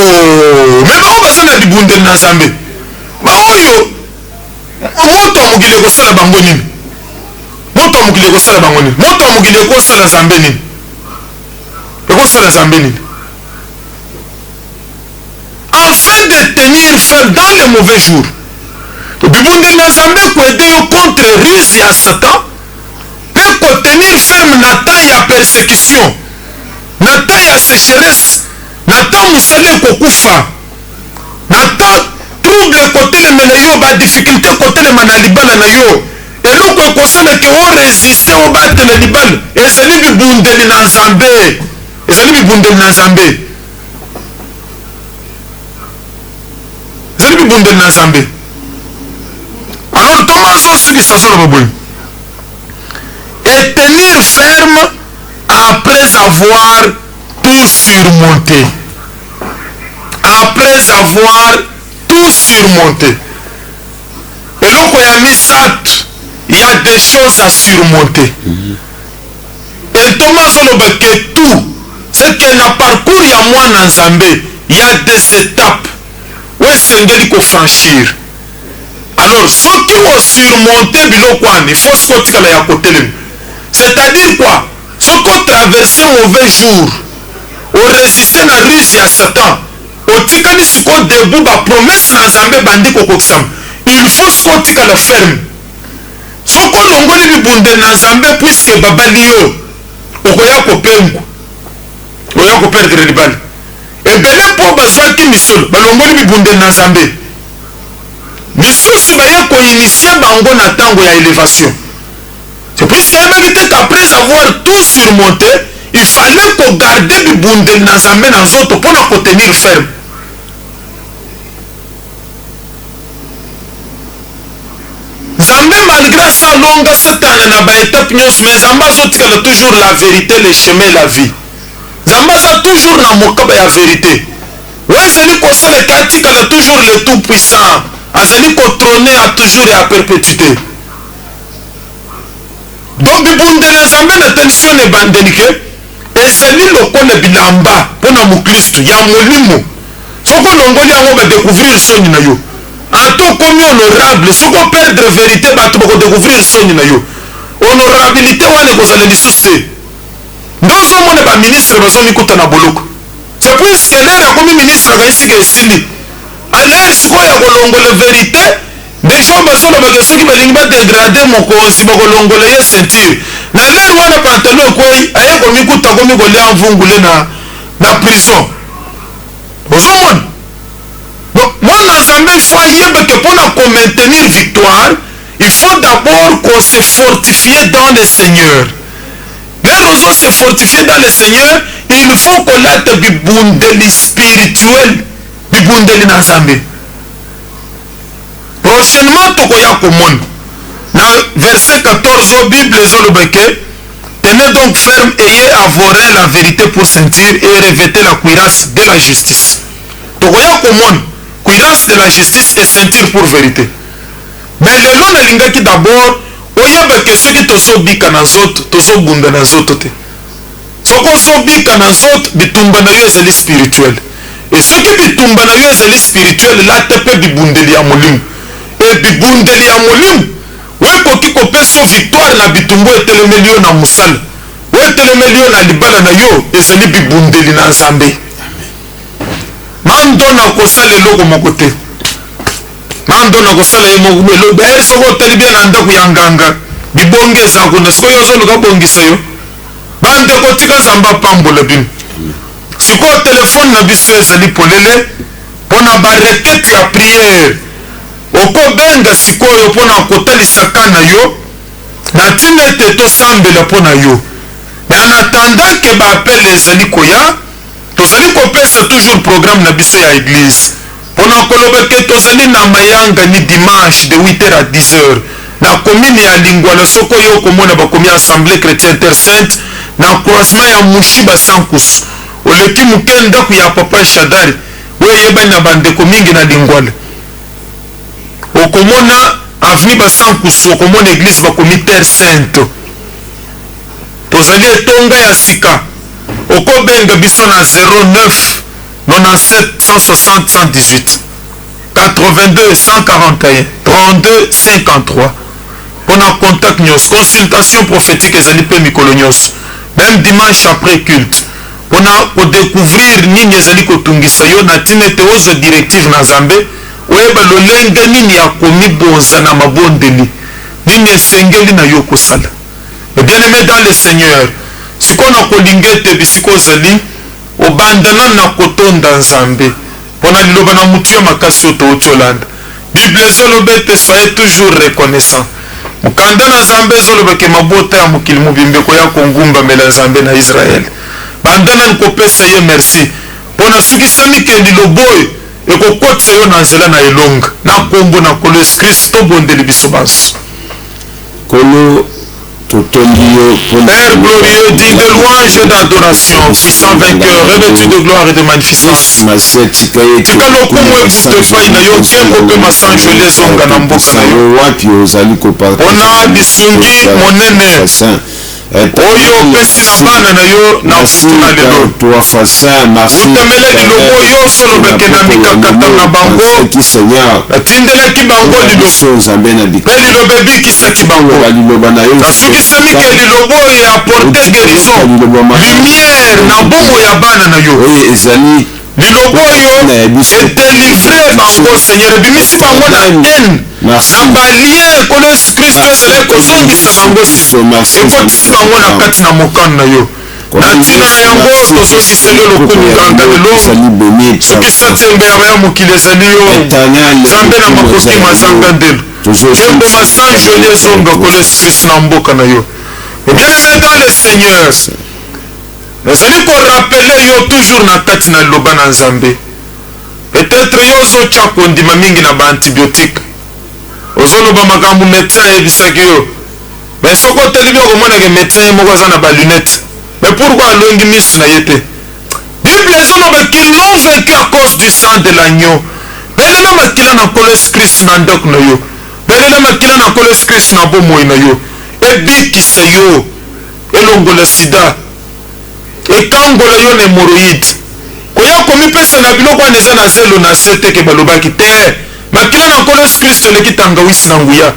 me bango baza na bibundeli na nzambe baoyo moto ya mokili ekosala bango nini moto ya mokili ekosala bango nini moto ya mokili ekosala nzambe nini ekosala nzambe nini afin de tenir ferme dans les mauvais jours bibundeli na nzambe ekoede yo contre ruse ya satan mpe kotenir ferme na temps ya persécution na temps ya sécheresse na temps mosala ekokufa na temps trouble ekotelemela yo badifficulté ekotelema na libala na yo eloko ekosalaki oresiste obatela libala ezali bibundeli na nzambe ezali bibundeli na nzambe ezali bibundeli na nzambe alors thomas azosukisa azoloba boye et tenir ferme après avoir tout surmonté après avoir tout surmonté eloko ya misato il y a des choses à surmonter et Thomas azoloba que tout c'est que na parcours ya mwana nzambe il y a des étapes oyo esengeli kofranchir alors soki osurmonte biloko wana il faut soki otikala ya kotelema c'est-à-dire quoi soki otraverse mauvais jour orésiste na ruse ya satan otikali siko debu bapromese na nzambe bandi kokokisama il faut siko otikala ferme soki olongoli bibundeli na nzambe puiske babali yo okoya kopengu okoya koperdre libala ebele mpo bazwaki misolo balongoli bibundeli na nzambe misusu baye koinitie bango na ntango ya élévation c'est puisque ayebaki te qu'après avoir tout surmonté il fallait kogarde bibundeli na nzambe na nzoto mpona kotenir ferme nzambe malgré ça alonga satana na baétape nyonso mais nzambe azotikala toujours la vérité le chemin la vie nzambe aza toujours na mokaba ya vérité oyo ezali kosaleka atikala toujours le tout puissant azali kotrone a toujours ya perpétuité donc bibundeli ya nzambe na tension ebandeli ke ezali lokola bilamba mpona mokristo ya molimo soki olongoli yango badécouvrir soni na yo ata okomi honorable soki operdre vérité bato bakodécouvrir soni na yo honorabilité wana ekozala lisusu te nde ozomona baministre bazomikuta na boloko c'est puisque lere akomi ministre akaisika esili alere sikoyo ya kolongola vérité deja bazolobaka soki balingi badegrade mokonzi bakolongola ye ceinture na lere wana pantalon ekwei aye komikuta komi kolia mvungule na prison ozomona mwana nzambe il faut ayeba ke mpona komaintenir victoire il faut d'abord qu'on se fortifie dans le Seigneur lere ozo se fortifier dans le Seigneur il faut kolata bibundeli spirituel bibundeli na nzambe prochainement tokoya komona na verset 14 o bible ezoloba ke tenez donc ferme ayez à vos reins la vérité pour sentir et revêtez la cuirasse de la justice tokoya komona cuirasse de la justice et sentir pour vérité mais lelo nalingaki d'abord oyeba ke soki tozobika na nzoto tozobunda na nzoto te soki ozobika na nzoto bitumba na yo ezali spirituel e soki bitumba na yo ezali spirituel lata mpe bibundeli ya molimo e bibundeli ya molimo oyo ekoki kopesa victoire na bitumba oyo etelemeli yo na mosala oyo etelemeli yo na libala na yo ezali bibundeli na nzambe mando na kosala eloko moko te mando na kosala ye moko eloko soki otali bien na ndako ya nganga bibongi eza kuna sikoyo ozoluka bongisa yo bandeko tika nzambe apambola bino sikoyo telefone na biso ezali polele mpona barekete ya priere okobenga sikoyo mpona kotalisaka na yo na ntina ete tosambela mpona yo mais en attendant ke baapele ezali koya tozali kopesa toujours programme na biso ya église mpona koloba ke tozali na mayanga ni dimanche de 8h à 10h na commune ya Lingwala soko yo komona bakomi assemblée chrétienne terre sainte na croisement ya Mushiba Sankus oleki moke ndako ya papa Shadari oyo eyebani na bandeko mingi na Lingwala okomona avenue Basankus okomona église bakomi terre sainte tozali etonga ya sika okobenga biso na 09 97 160 118 82 141 32 53 pour na contact nyos. Consultation prophétique ezali pe mikolo nyos, même dimanche après culte, pour na découvrir nini ezali kotungisa yo na tinete ozo directive na Nzambe oyeba lolenge nini ya komiboza na mabondeli nini esengeli na yo kosala. Bien aimé dans le Seigneur, sikona kolingete bisiko ozali obandana na kotonda Nzambe pona liloba na mutu yo makasi oto otolanda. Bible ezoloba ete soyez toujours reconnaissant. Mukanda na Nzambe ezoloba ke mabota ya mokili mobimbe koya kongumba mela Nzambe na Israel. Bandana nkopesa ye merci pona sukisami ke liloba oyo ekokotisa yo na nzela na elonga na kombo na kolo Yesu Kristo bondeli biso banso. Kolo Père glorieux, digne de louange et d'adoration, puissant vainqueur, revêtu de gloire et de magnificence. Tika lokumu ekutepai na yo kengo pe masanjo lezonga na mboka na yo. Ona lisungi monene oyo opesi na bana na yo na mutuna lelo. Utemele lilobo yo solobeke na mikakata na bango, natindelaki bango lilobo pe lilobo ebikisaki bango. Nasukisami ke lilobo ya apporte guérison, lumière na bongo ya bana na yo. Lilobo oyo edelivre bango Seigneur, ebimisi bango na haine na balien kolo Yesu Kristo ezali kozongisa bango ekotisi bango na kati na mokano na yo. Na ntina na yango tozongiseli lokumu nganga lelo soki satembe ya mokili ezali yo Nzambe na makoki mazanga ndelo kembo masanjoli ezonga kolo Yesu Kristo na mboka na yo. Bien aimé dans le Seigneur, nazali korapele yo toujours na kati na liloba na Nzambe. Peut-être yo ozotya kondima mingi na baantibiotique, ozoloba makambo médecin ayebisaki yo, mais soko oteli okomonake médecin ye moko aza na balunette, mais pourquoi alongi misu na ye te? Bible ezoloba qu'ils l'ont vaincu à cause du sang de l'agneau. Belela makila na nkolo Yesu Kristo na ndako na yo, belela makila na nkolo Yesu Kristo na bomoi na yo, ebikisa yo, elongola sida, ekangola yo na hémorroïde, koya komipesa na biloko wana eza na zelo na se teke balobaki te. Makila na nkolo Yesu Kristo eleki tangawisi na nguya,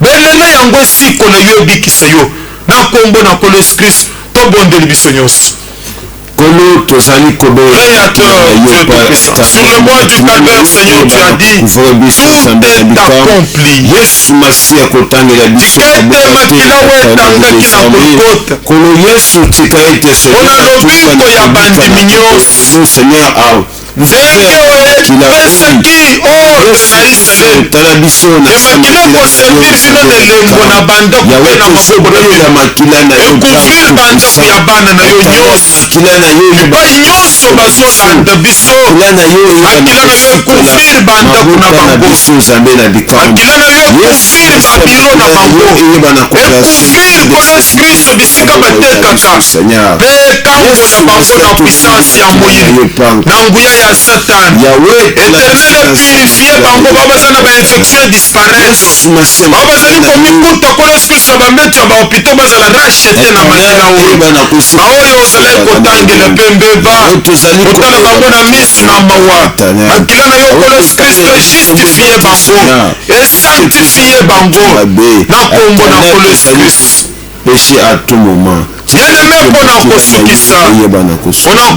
belela yango esikola yo ebikisa yo na kombo na nkolo Yesu Kristo tobondeli biso nyonso. Créateur, Dieu Tout-Puissant, sur le bois du calvaire, Seigneur, tu as dit, tout est accompli. Tikete makila wetangaki na Golgotha. Ona lobiko ya bandimi nyonso. Nzenge oyepesaki ordre na Israel emakila koservir bino na elembo na bandako mpe na maboko na yo, ekouvrir bandako ya bana na yo nyonso, epai nyonso bazolanda biso. Makila na yo ekouvrir bandako na bango, makila na yo ekouvrir babiro na bango, ekouvrir kolo Yesu Kristo bisika batekaka mpe ekango na bango na puissance ya moyini na nguya ya Satan. Éternel purifie bango babaza na bainfection disparaître, babazali komikuta kolo Yesu Kristo na bameto ya bahopito bazala rachete na makila oyo baoyo ozalaki kotangela mpe mbeba kotala bango na miso na mawa. Makila na yo kolo Yesu Kristo ejustifie bango, esanctifie bango na kombo na kolo Yesu Kristo. Péché à tout moment. Bien-aimé, on a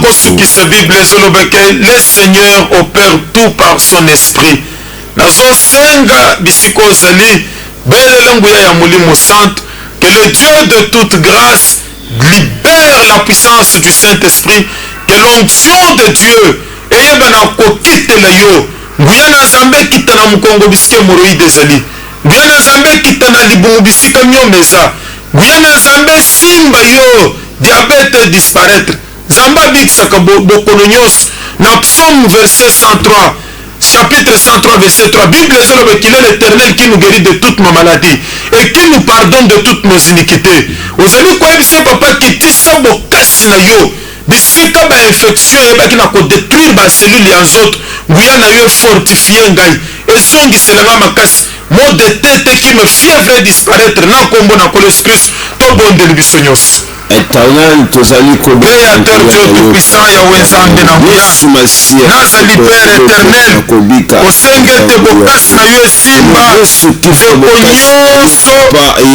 kosukisa Bible ezolobeke le Seigneur opère tout par son esprit. Nazo senga bisiko ozali belela nguya ya molimo sainte, que le Dieu de toute grâce libère la puissance du Saint-Esprit, que l'onction de Dieu eyeba na kokitela yo nguya na Nzambe kita na mukongo bisike hémorroïde ezali, nguya na Nzambe kita na libumu bisika myomeza, nguya na Nzambe simba yo diabète disparaître, Nzambe abikisaka bokono nyonso. Na psaume verset 103, chapitre 103 verset 3, Bible ezoloba qu'il est l'Éternel qui nous guérit de toutes nos maladies et qui nous pardonne de toutes nos iniquités. Ozali koyebisa papa kitisa bokasi na yo bisika bainfection eyebaki na kodétruire baselule ya nzoto, nguya na yo efortifie ngai ezongiselanga makasi, mot de tête qui me fièvre disparaître na kombo na kolo Yesu Kristo tobondeli biso nyonso. Créateur Dieu tout-puissant Yahweh Nzambe na nguya nazali Père éternel osengete bokasi na yo esimba ndeko nyonso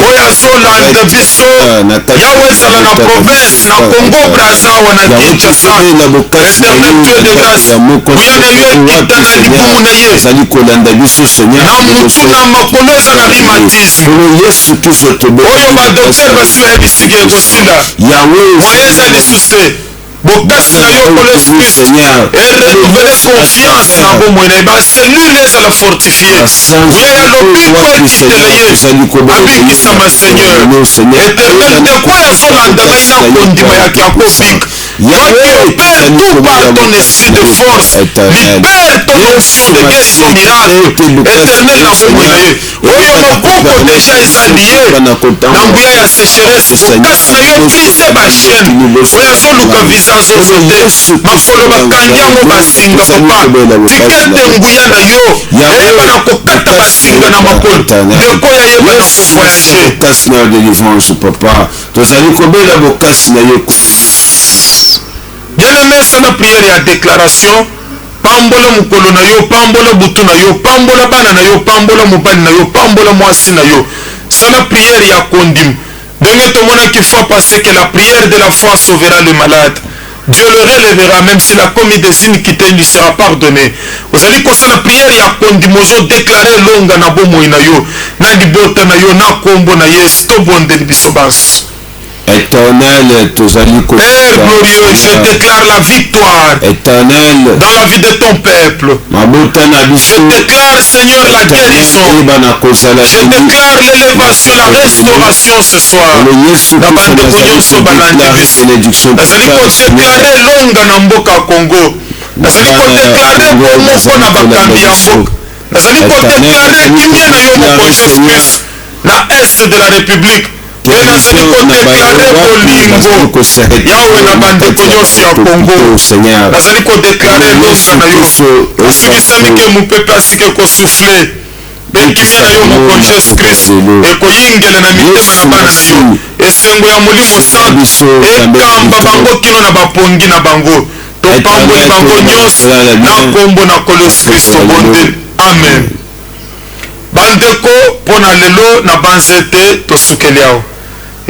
oyo azolanda biso Yahweh ezala na province na Congo Brazza wana Kinshasa éternel Dieu de grâce nguya na yo ekita na libumu na ye na mutu na makolo eza na rhumatisme oyo badokter basi bayebisiki ekosila moye eza lisusu te bokasi na yo kolo Yesu Christ erenouveler confiance na bomoi na ye baselule ezala fortifie nguya ya lobiko etindela ye abikisama Seigneur éternel ndeko oyo azolanda ngai na kondima yake akobika toi qui opères tout par ton esprit de force libère ton onction de guérison miracle éternel na bomoi na ye oyo maboko deja eza lie na nguya ya sécheresse bokasi na yo brise bachaine oyo azoluka visa azozo te makolo bakangi yango basinga papa tika ete nguya na yo eyeba na kokata basinga na makolo ndeko oyo ayeba na kovoyage bien-aimé sala prière ya déclaration pambola mokolo na yo pambola butu na yo pambola bana na yo pambola mobali na yo pambola mwasi na yo sala prière ya kondima ndenge tomonaki fois passé que la prière de la foi sauvera le malade Dieu le relèvera même s'il a commis des iniquités il lui sera pardonné ozali kosala prière ya kondima ozodéclare longa na bomoi na yo na libota na yo na kombo na Yesu tobondeli biso banso Éternel, Père glorieux, je déclare la victoire éternel dans la vie de ton peuple. Je déclare, Seigneur, la guérison. Je déclare l'élévation, la restauration ce soir. Nazali kodéclare longa na mboka Congo. Nazali kodéclare bomoko na bakambi ya mboka. Nazali kodéclare kimia na yo moko Jésus Christ na est de la République. Ye nazali kodéclare bolingo yawe na bandeko nyonso ya Congo nazali kodéclare longa na yo osukisami ke mopepe asike kosufle mpe kimia na yo moko Jésus Christ ekoyingela na mitema na bana na yo esengo ya molimo santo ekamba bango kino na bapongi na bango topamboli bango nyonso na kombo na kolo Yesu Kristo bondeli amen bandeko mpo na lelo na banzete tosukeli awa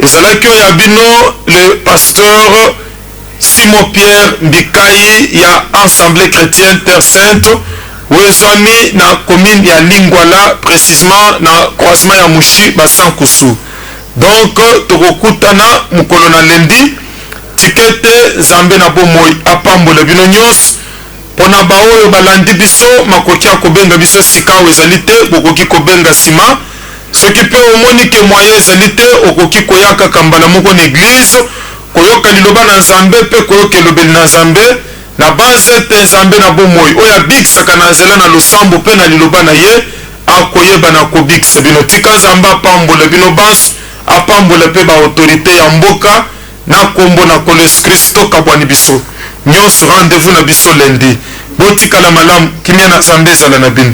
ezalaki oyo ya bino le pasteur Simon Pierre Mbikai ya Assemblée chrétienne Terre Sainte oyo ezwami na commune ya Lingwala précisément na croisement ya Mushi Basankusu donc tokokutana mokolo na lendi tikete Nzambe na bomoi apambola bino nyonso mpona baoyo balandi biso makoki ya kobenga biso sika oyo ezali te bokoki kobenga nsima soki mpe omoni ke moyen ezali te okoki koya kaka mbala moko na église koyoka liloba na Nzambe mpe koyoka elobeli na Nzambe na banzete Nzambe na bomoi oyo abikisaka na nzela na losambo mpe na liloba na ye akoyeba na kobikisa bino tika Nzambe apambola bino banso apambola mpe baautorité ya mboka na kombo na kolo Yesu Kristo kabwani biso nyonso rendez-vous na biso lendi botikala malamu kimia na Nzambe ezala na bino